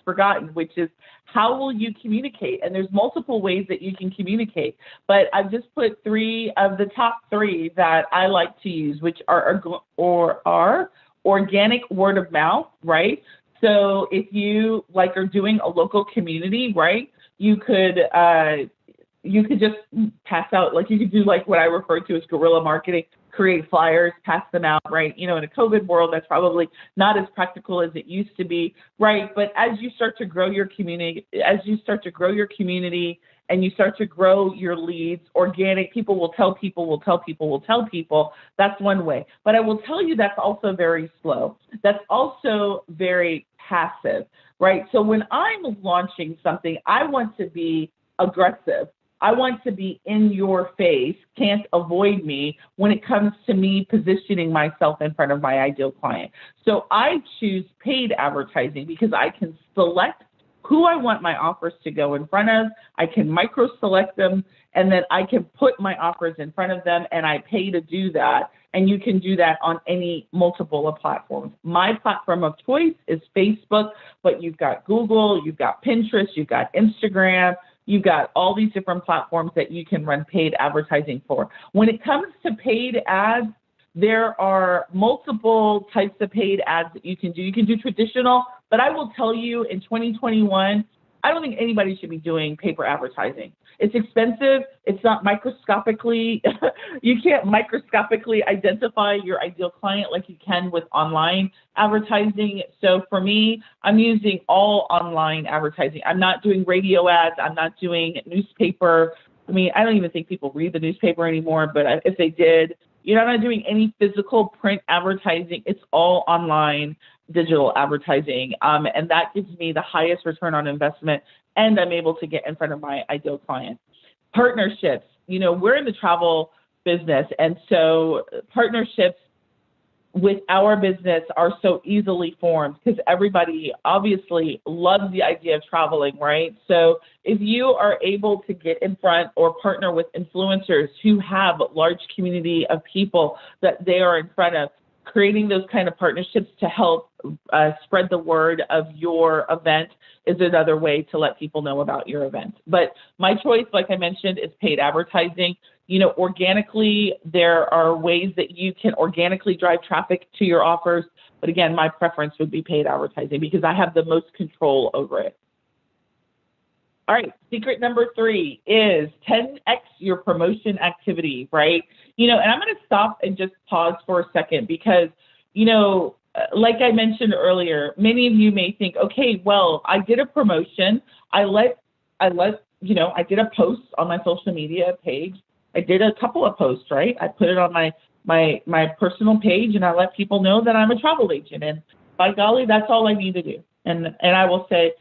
forgotten, which is how will you communicate? And there's multiple ways that you can communicate, but I've just put three of the top three that I like to use, which are organic word of mouth, right? So if you are doing a local community, right, you could just pass out, you could do what I refer to as guerrilla marketing. Create flyers, pass them out, right? In a COVID world, that's probably not as practical as it used to be, right? But as you start to grow your community, and you start to grow your leads, organic, people will tell people, that's one way. But I will tell you that's also very slow. That's also very passive, right? So when I'm launching something, I want to be aggressive. I want to be in your face, can't avoid me when it comes to me positioning myself in front of my ideal client. So I choose paid advertising because I can select who I want my offers to go in front of. I can micro-select them, and then I can put my offers in front of them, and I pay to do that. And you can do that on any multiple of platforms. My platform of choice is Facebook, but you've got Google, you've got Pinterest, you've got Instagram, you've got all these different platforms that you can run paid advertising for. When it comes to paid ads, there are multiple types of paid ads that you can do. You can do traditional, but I will tell you in 2021, I don't think anybody should be doing paper advertising. It's expensive. It's not microscopically, you can't microscopically identify your ideal client like you can with online advertising. So for me, I'm using all online advertising. I'm not doing radio ads. I'm not doing newspaper. I mean, I don't even think people read the newspaper anymore, but if they did, I'm not doing any physical print advertising. It's all online digital advertising. And that gives me the highest return on investment, and I'm able to get in front of my ideal client. Partnerships, we're in the travel business, and so partnerships with our business are so easily formed because everybody obviously loves the idea of traveling, right? So if you are able to get in front or partner with influencers who have a large community of people that they are in front of, creating those kind of partnerships to help spread the word of your event is another way to let people know about your event. But my choice, like I mentioned, is paid advertising. Organically, there are ways that you can organically drive traffic to your offers. But again, my preference would be paid advertising because I have the most control over it. All right, secret number 3 is 10x your promotion activity, right? And I'm going to stop and just pause for a second because, like I mentioned earlier, many of you may think, okay, well, I did a promotion. I did a post on my social media page. I did a couple of posts, right? I put it on my my personal page, and I let people know that I'm a travel agent. And by golly, that's all I need to do. And I will say,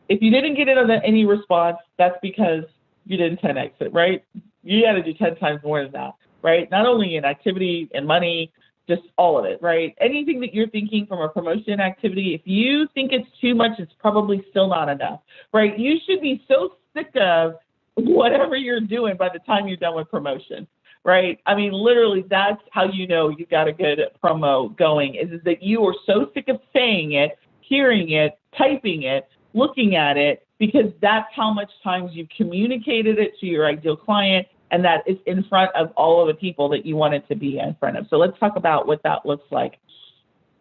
if you didn't get any response, that's because you didn't 10X it, right? You got to do 10 times more than that, right? Not only in activity and money, just all of it, right? Anything that you're thinking from a promotion activity, if you think it's too much, it's probably still not enough, right? You should be so sick of whatever you're doing by the time you're done with promotion, right? I mean, literally, that's how you know you got a good promo going, is that you are so sick of saying it, hearing it, typing it, looking at it, because that's how much times you've communicated it to your ideal client, and that is in front of all of the people that you want it to be in front of. So let's talk about what that looks like.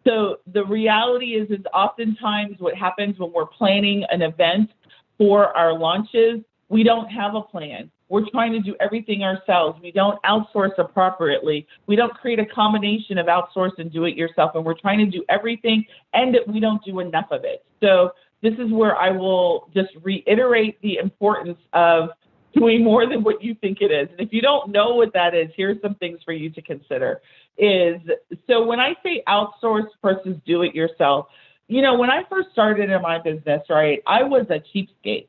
So the reality is oftentimes what happens when we're planning an event for our launches, we don't have a plan. We're trying to do everything ourselves. We don't outsource appropriately. We don't create a combination of outsource and do it yourself. And we're trying to do everything, and we don't do enough of it. So this is where I will just reiterate the importance of doing more than what you think it is. And if you don't know what that is, here's some things for you to consider. So when I say outsource versus do it yourself, when I first started in my business, right, I was a cheapskate.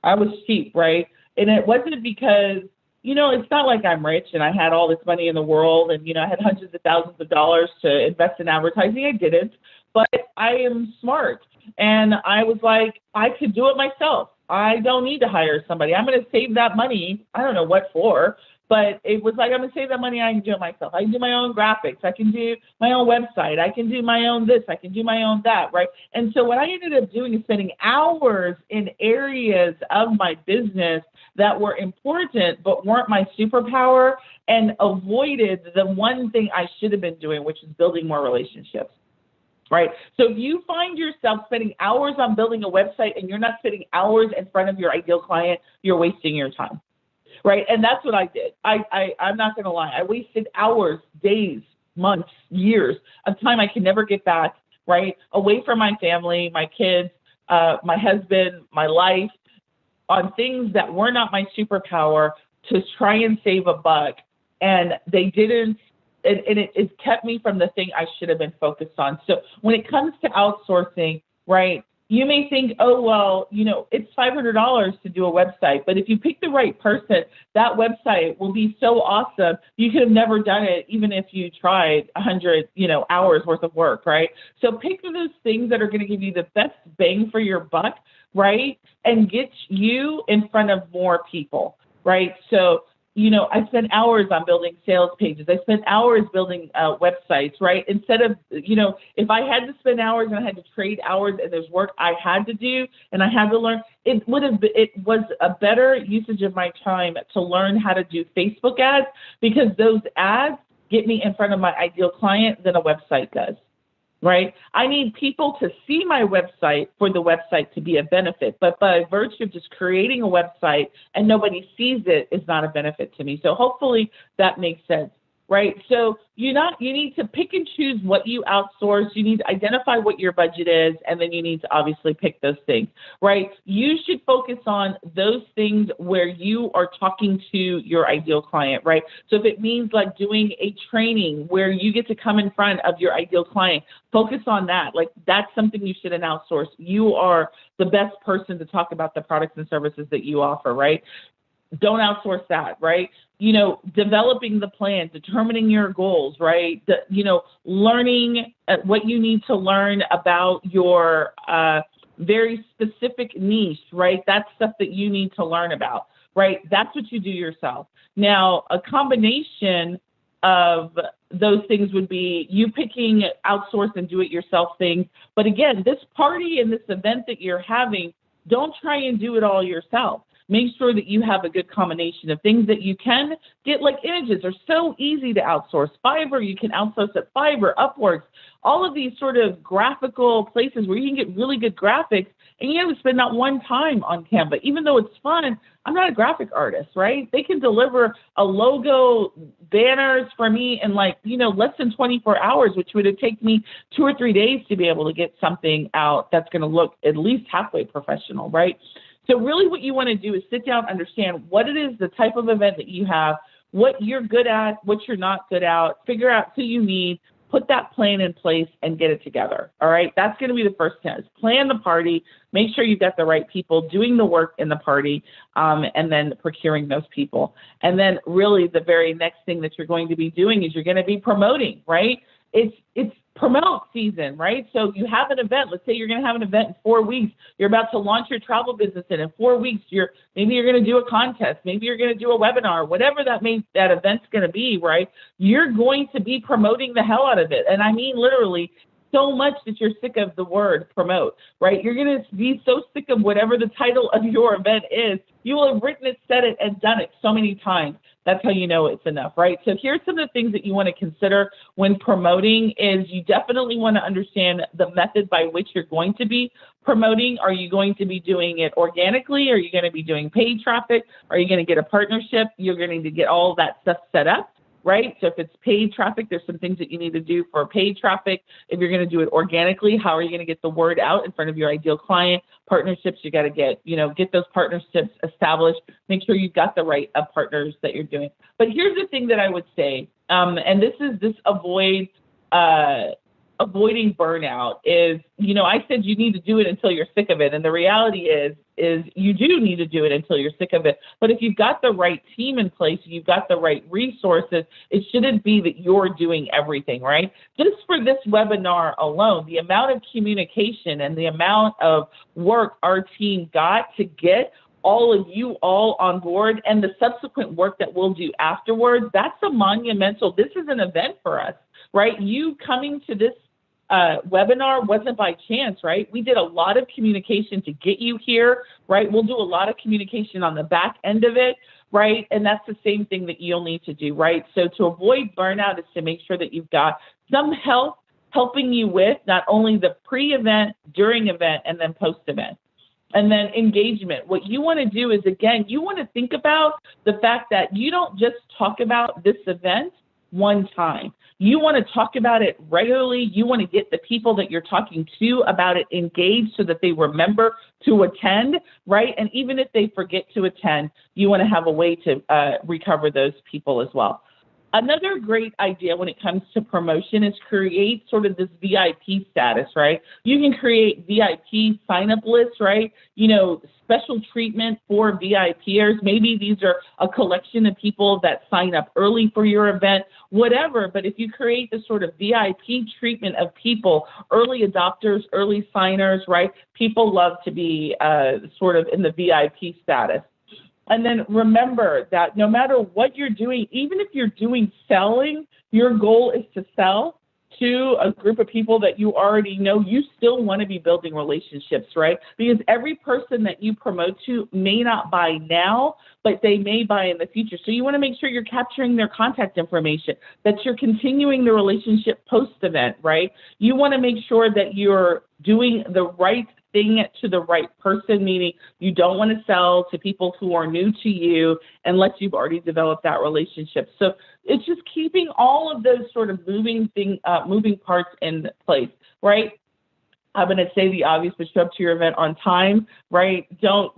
I was cheap, right? And it wasn't because, it's not like I'm rich and I had all this money in the world and, I had hundreds of thousands of dollars to invest in advertising. I didn't, but I am smart. And I was like, I could do it myself. I don't need to hire somebody. I'm going to save that money. I don't know what for, but it was like, I'm going to save that money. I can do it myself. I can do my own graphics. I can do my own website. I can do my own this. I can do my own that, right? And so what I ended up doing is spending hours in areas of my business that were important but weren't my superpower, and avoided the one thing I should have been doing, which is building more relationships. Right. So if you find yourself spending hours on building a website and you're not spending hours in front of your ideal client, you're wasting your time. Right. And that's what I did. I'm not going to lie. I wasted hours, days, months, years of time I can never get back. Right. Away from my family, my kids, my husband, my life, on things that were not my superpower to try and save a buck. And they didn't. And it kept me from the thing I should have been focused on. So when it comes to outsourcing, right, you may think, oh, well, it's $500 to do a website. But if you pick the right person, that website will be so awesome. You could have never done it, even if you tried 100, hours worth of work, right? So pick those things that are going to give you the best bang for your buck, right, and get you in front of more people, right? So I spent hours on building sales pages. I spent hours building websites, right? Instead of, if I had to spend hours and I had to trade hours and there's work I had to do and I had to learn, it was a better usage of my time to learn how to do Facebook ads, because those ads get me in front of my ideal client than a website does. Right? I need people to see my website for the website to be a benefit. But by virtue of just creating a website and nobody sees it is not a benefit to me. So hopefully that makes sense. Right? So you need to pick and choose what you outsource. You need to identify what your budget is, and then you need to obviously pick those things, right? You should focus on those things where you are talking to your ideal client, right? So if it means like doing a training where you get to come in front of your ideal client, focus on that. Like, that's something you shouldn't outsource. You are the best person to talk about the products and services that you offer, right? Don't outsource that, right? Developing the plan, determining your goals, right? Learning what you need to learn about your very specific niche, right? That's stuff that you need to learn about, right? That's what you do yourself. Now, a combination of those things would be you picking outsource and do it yourself things. But again, this party and this event that you're having, don't try and do it all yourself. Make sure that you have a good combination of things that you can get. Like, images are so easy to outsource. Fiverr, you can outsource at Fiverr, Upwork, all of these sort of graphical places where you can get really good graphics, and you have to spend not one time on Canva. Even though it's fun, I'm not a graphic artist, right? They can deliver a logo, banners for me in less than 24 hours, which would have taken me 2 or 3 days to be able to get something out that's going to look at least halfway professional, right? So really what you want to do is sit down, understand what it is, the type of event that you have, what you're good at, what you're not good at, figure out who you need, put that plan in place and get it together. All right. That's going to be the first test. Plan the party, make sure you've got the right people doing the work in the party, and then procuring those people. And then really the very next thing that you're going to be doing is you're going to be promoting, right? It's promote season, right? So you have an event. Let's say you're going to have an event in 4 weeks. You're about to launch your travel business in 4 weeks. Maybe you're going to do a contest. Maybe you're going to do a webinar, whatever that event's going to be, right? You're going to be promoting the hell out of it. And I mean, literally, so much that you're sick of the word promote, right? You're going to be so sick of whatever the title of your event is. You will have written it, said it, and done it so many times. That's how you know it's enough, right? So here's some of the things that you want to consider when promoting is you definitely want to understand the method by which you're going to be promoting. Are you going to be doing it organically? Are you going to be doing paid traffic? Are you going to get a partnership? You're going to get all that stuff set up, right? So if it's paid traffic, there's some things that you need to do for paid traffic. If you're going to do it organically, how are you going to get the word out in front of your ideal client? Partnerships, you got to get those partnerships established. Make sure you've got the right partners that you're doing. But here's the thing that I would say, and this avoiding burnout is, I said you need to do it until you're sick of it. And the reality is you do need to do it until you're sick of it. But if you've got the right team in place, you've got the right resources, it shouldn't be that you're doing everything, right? Just for this webinar alone, the amount of communication and the amount of work our team got to get all of you all on board and the subsequent work that we'll do afterwards, that's a monumental, this is an event for us, right? You coming to this webinar wasn't by chance, right? We did a lot of communication to get you here, right? We'll do a lot of communication on the back end of it, right? And that's the same thing that you'll need to do, right? So to avoid burnout is to make sure that you've got some help helping you with not only the pre-event, during event, and then post-event. And then engagement. What you want to do is, again, you want to think about the fact that you don't just talk about this event one time. You want to talk about it regularly. You want to get the people that you're talking to about it engaged so that they remember to attend, right? And even if they forget to attend, you want to have a way to recover those people as well. Another great idea when it comes to promotion is create sort of this VIP status, right? You can create VIP sign-up lists, right? Special treatment for VIPers. Maybe these are a collection of people that sign up early for your event, whatever. But if you create this sort of VIP treatment of people, early adopters, early signers, right? People love to be sort of in the VIP status. And then remember that no matter what you're doing, even if you're doing selling, your goal is to sell to a group of people that you already know. You still want to be building relationships, right? Because every person that you promote to may not buy now, but they may buy in the future. So you want to make sure you're capturing their contact information, that you're continuing the relationship post-event, right? You want to make sure that you're doing the right thing to the right person, meaning you don't want to sell to people who are new to you unless you've already developed that relationship. So it's just keeping all of those sort of moving parts in place, right? I'm going to say the obvious, but show up to your event on time, right? Don't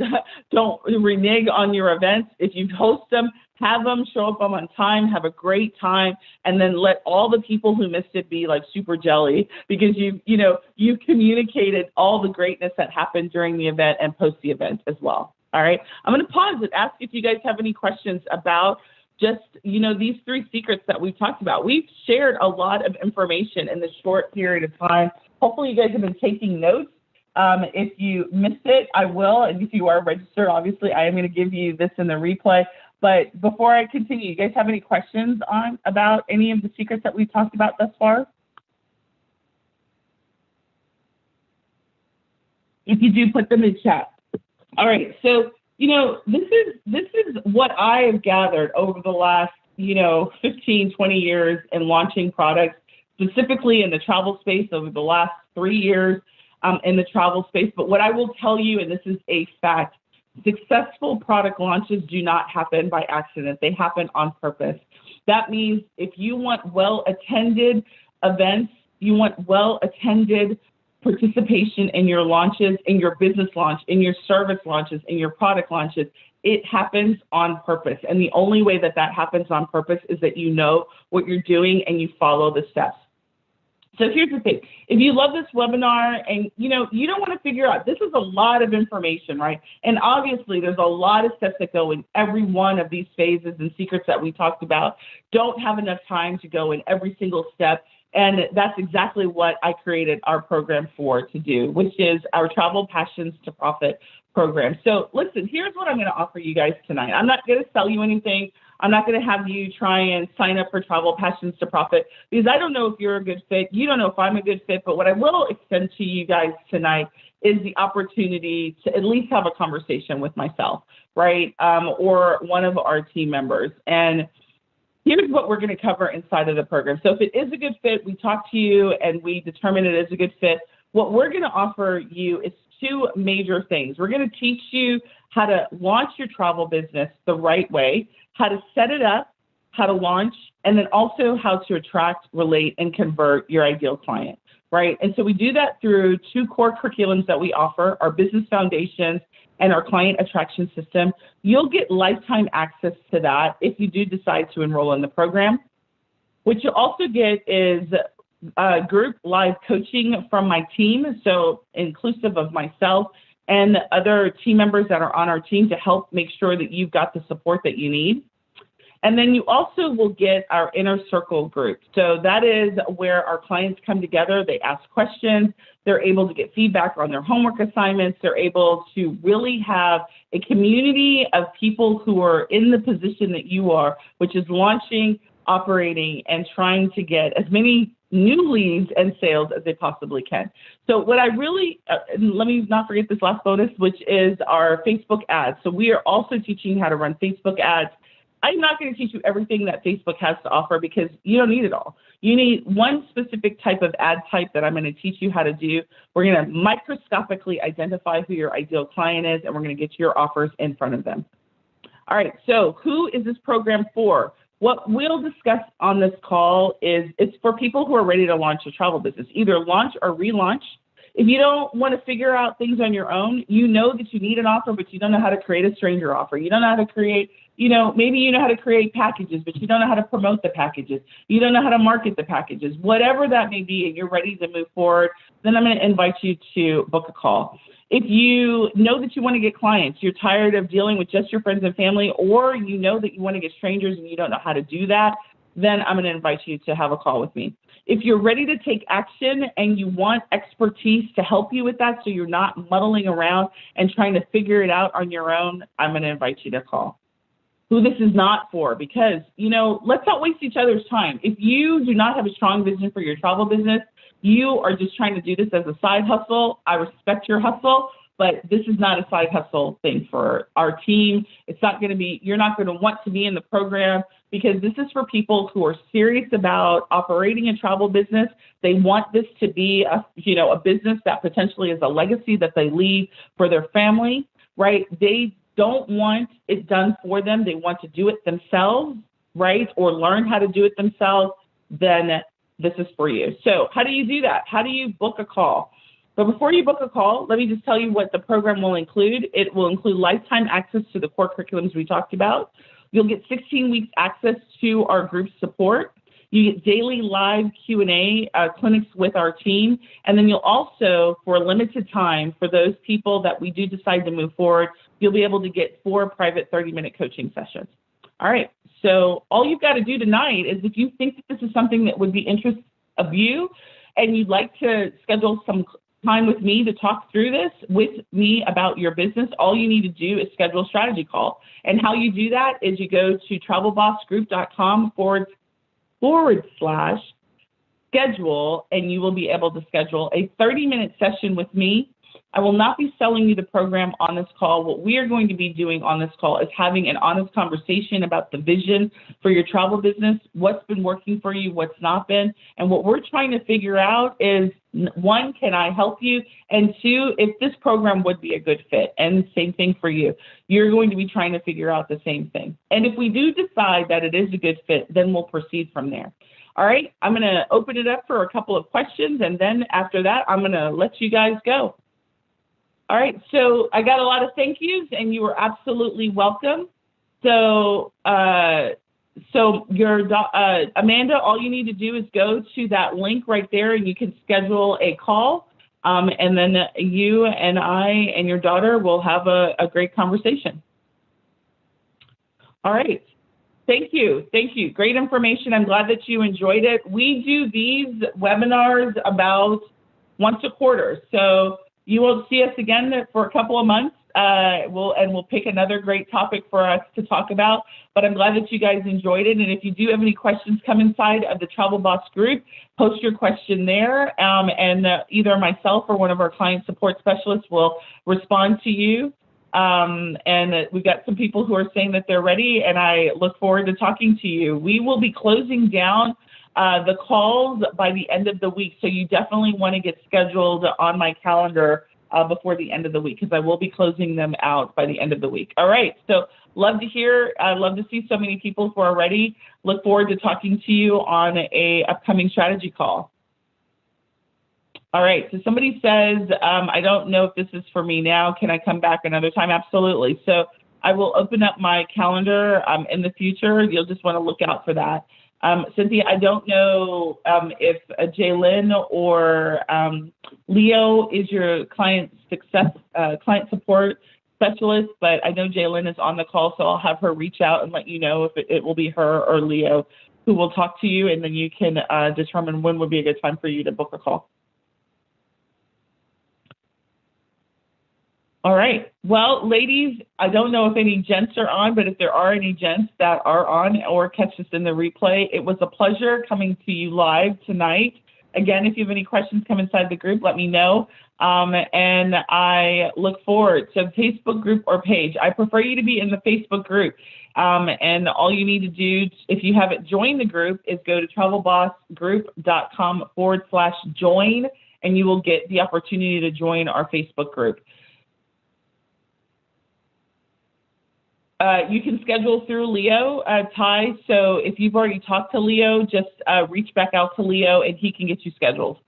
renege on your events. If you host them, have them show up on time, have a great time, and then let all the people who missed it be like super jelly because you've communicated all the greatness that happened during the event and post the event as well. All right. I'm going to pause and ask if you guys have any questions about just, these 3 secrets that we've talked about. We've shared a lot of information in this short period of time. Hopefully you guys have been taking notes. If you missed it, I will. And if you are registered, obviously, I am going to give you this in the replay. But before I continue, you guys have any questions about any of the secrets that we've talked about thus far? If you do, put them in chat. All right. So, this is what I have gathered over the last, 15, 20 years in launching products, specifically in the travel space over the last 3 years in the travel space. But what I will tell you, and this is a fact, successful product launches do not happen by accident. They happen on purpose. That means if you want well-attended events, you want well-attended participation in your launches, in your business launch, in your service launches, in your product launches, it happens on purpose. And the only way that that happens on purpose is that you know what you're doing and you follow the steps. So here's the thing. If you love this webinar and, you don't want to figure out, this is a lot of information, right? And obviously there's a lot of steps that go in every one of these phases and secrets that we talked about. Don't have enough time to go in every single step. And that's exactly what I created our program for to do, which is our Travel Passions to Profit program. So listen, here's what I'm going to offer you guys tonight. I'm not going to sell you anything. I'm not going to have you try and sign up for Travel Passions to Profit because I don't know if you're a good fit. You don't know if I'm a good fit. But what I will extend to you guys tonight is the opportunity to at least have a conversation with myself, right? Or one of our team members. And here's what we're going to cover inside of the program. So if it is a good fit, we talk to you and we determine it is a good fit. What we're going to offer you is two major things. We're going to teach you how to launch your travel business the right way, how to set it up, how to launch, and then also how to attract, relate, and convert your ideal client, right? And so we do that through two core curriculums that we offer, our business foundations and our client attraction system. You'll get lifetime access to that if you do decide to enroll in the program. What you'll also get is group live coaching from my team, so inclusive of myself and the other team members that are on our team to help make sure that you've got the support that you need. And then you also will get our inner circle group. So that is where our clients come together, they ask questions, they're able to get feedback on their homework assignments, they're able to really have a community of people who are in the position that you are, which is launching, operating, and trying to get as many new leads and sales as they possibly can. So what I really, let me not forget this last bonus, which is our Facebook ads. So we are also teaching how to run Facebook ads. I'm not going to teach you everything that Facebook has to offer because you don't need it all. You need one specific type of ad type that I'm going to teach you how to do. We're going to microscopically identify who your ideal client is, and we're going to get your offers in front of them. All right, so who is this program for? What we'll discuss on this call is it's for people who are ready to launch a travel business, either launch or relaunch. If you don't want to figure out things on your own, you know that you need an offer, but you don't know how to create a stranger offer. You don't know how to create, maybe you know how to create packages, but you don't know how to promote the packages. You don't know how to market the packages. Whatever that may be, and you're ready to move forward, then I'm going to invite you to book a call. If you know that you want to get clients, you're tired of dealing with just your friends and family, or you know that you want to get strangers and you don't know how to do that, then I'm going to invite you to have a call with me. If you're ready to take action and you want expertise to help you with that so you're not muddling around and trying to figure it out on your own, I'm going to invite you to call. Who this is not for, because, let's not waste each other's time. If you do not have a strong vision for your travel business, you are just trying to do this as a side hustle. I respect your hustle, but this is not a side hustle thing for our team. It's not going to be, you're not going to want to be in the program because this is for people who are serious about operating a travel business. They want this to be a business that potentially is a legacy that they leave for their family, right? They don't want it done for them. They want to do it themselves, right? Or learn how to do it themselves. Then this is for you. So how do you do that? How do you book a call? But before you book a call, let me just tell you what the program will include. It will include lifetime access to the core curriculums we talked about. You'll get 16 weeks access to our group support. You get daily live Q&A clinics with our team. And then you'll also, for a limited time, for those people that we do decide to move forward, you'll be able to get 4 private 30-minute coaching sessions. All right. So all you've got to do tonight is if you think that this is something that would be interest of you and you'd like to schedule some time with me to talk through this with me about your business, all you need to do is schedule a strategy call. And how you do that is you go to travelbossgroup.com/schedule, and you will be able to schedule a 30-minute session with me. I will not be selling you the program on this call. What we are going to be doing on this call is having an honest conversation about the vision for your travel business, what's been working for you, what's not been. And what we're trying to figure out is, 1, can I help you? And 2, if this program would be a good fit. And same thing for you. You're going to be trying to figure out the same thing. And if we do decide that it is a good fit, then we'll proceed from there. All right, I'm going to open it up for a couple of questions. And then after that, I'm going to let you guys go. All right, so I got a lot of thank yous, and you are absolutely welcome. So, Amanda, all you need to do is go to that link right there, and you can schedule a call, and then you and I and your daughter will have a great conversation. All right. Thank you. Thank you. Great information. I'm glad that you enjoyed it. We do these webinars about once a quarter. So you will see us again for a couple of months. We'll pick another great topic for us to talk about. But I'm glad that you guys enjoyed it. And if you do have any questions, come inside of the Travel Boss group, post your question there, and either myself or one of our client support specialists will respond to you. And we've got some people who are saying that they're ready, and I look forward to talking to you. We will be closing down the calls by the end of the week, so you definitely want to get scheduled on my calendar before the end of the week, because I will be closing them out by the end of the week. All right, so love to see so many people who are ready. Look forward to talking to you on a upcoming strategy call. All right, so somebody says, I don't know if this is for me now. Can I come back another time? Absolutely. So I will open up my calendar in the future. You'll just want to look out for that. Cynthia, I don't know if Jaylyn or Leo is your client support specialist, but I know Jaylyn is on the call, so I'll have her reach out and let you know if it will be her or Leo who will talk to you, and then you can determine when would be a good time for you to book a call. All right. Well, ladies, I don't know if any gents are on, but if there are any gents that are on or catch us in the replay, it was a pleasure coming to you live tonight. Again, if you have any questions, come inside the group, let me know. And I look forward to Facebook group or page. I prefer you to be in the Facebook group. And all you need to do, if you haven't joined the group, is go to travelbossgroup.com/join, and you will get the opportunity to join our Facebook group. You can schedule through Leo, Ty. So if you've already talked to Leo, just reach back out to Leo and he can get you scheduled.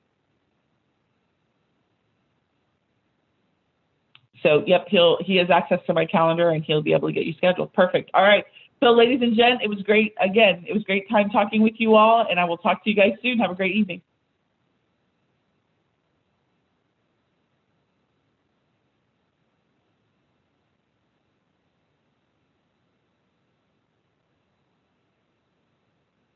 So, yep, he has access to my calendar and he'll be able to get you scheduled. Perfect. All right. So, ladies and gents, it was great. Again, it was great time talking with you all, and I will talk to you guys soon. Have a great evening.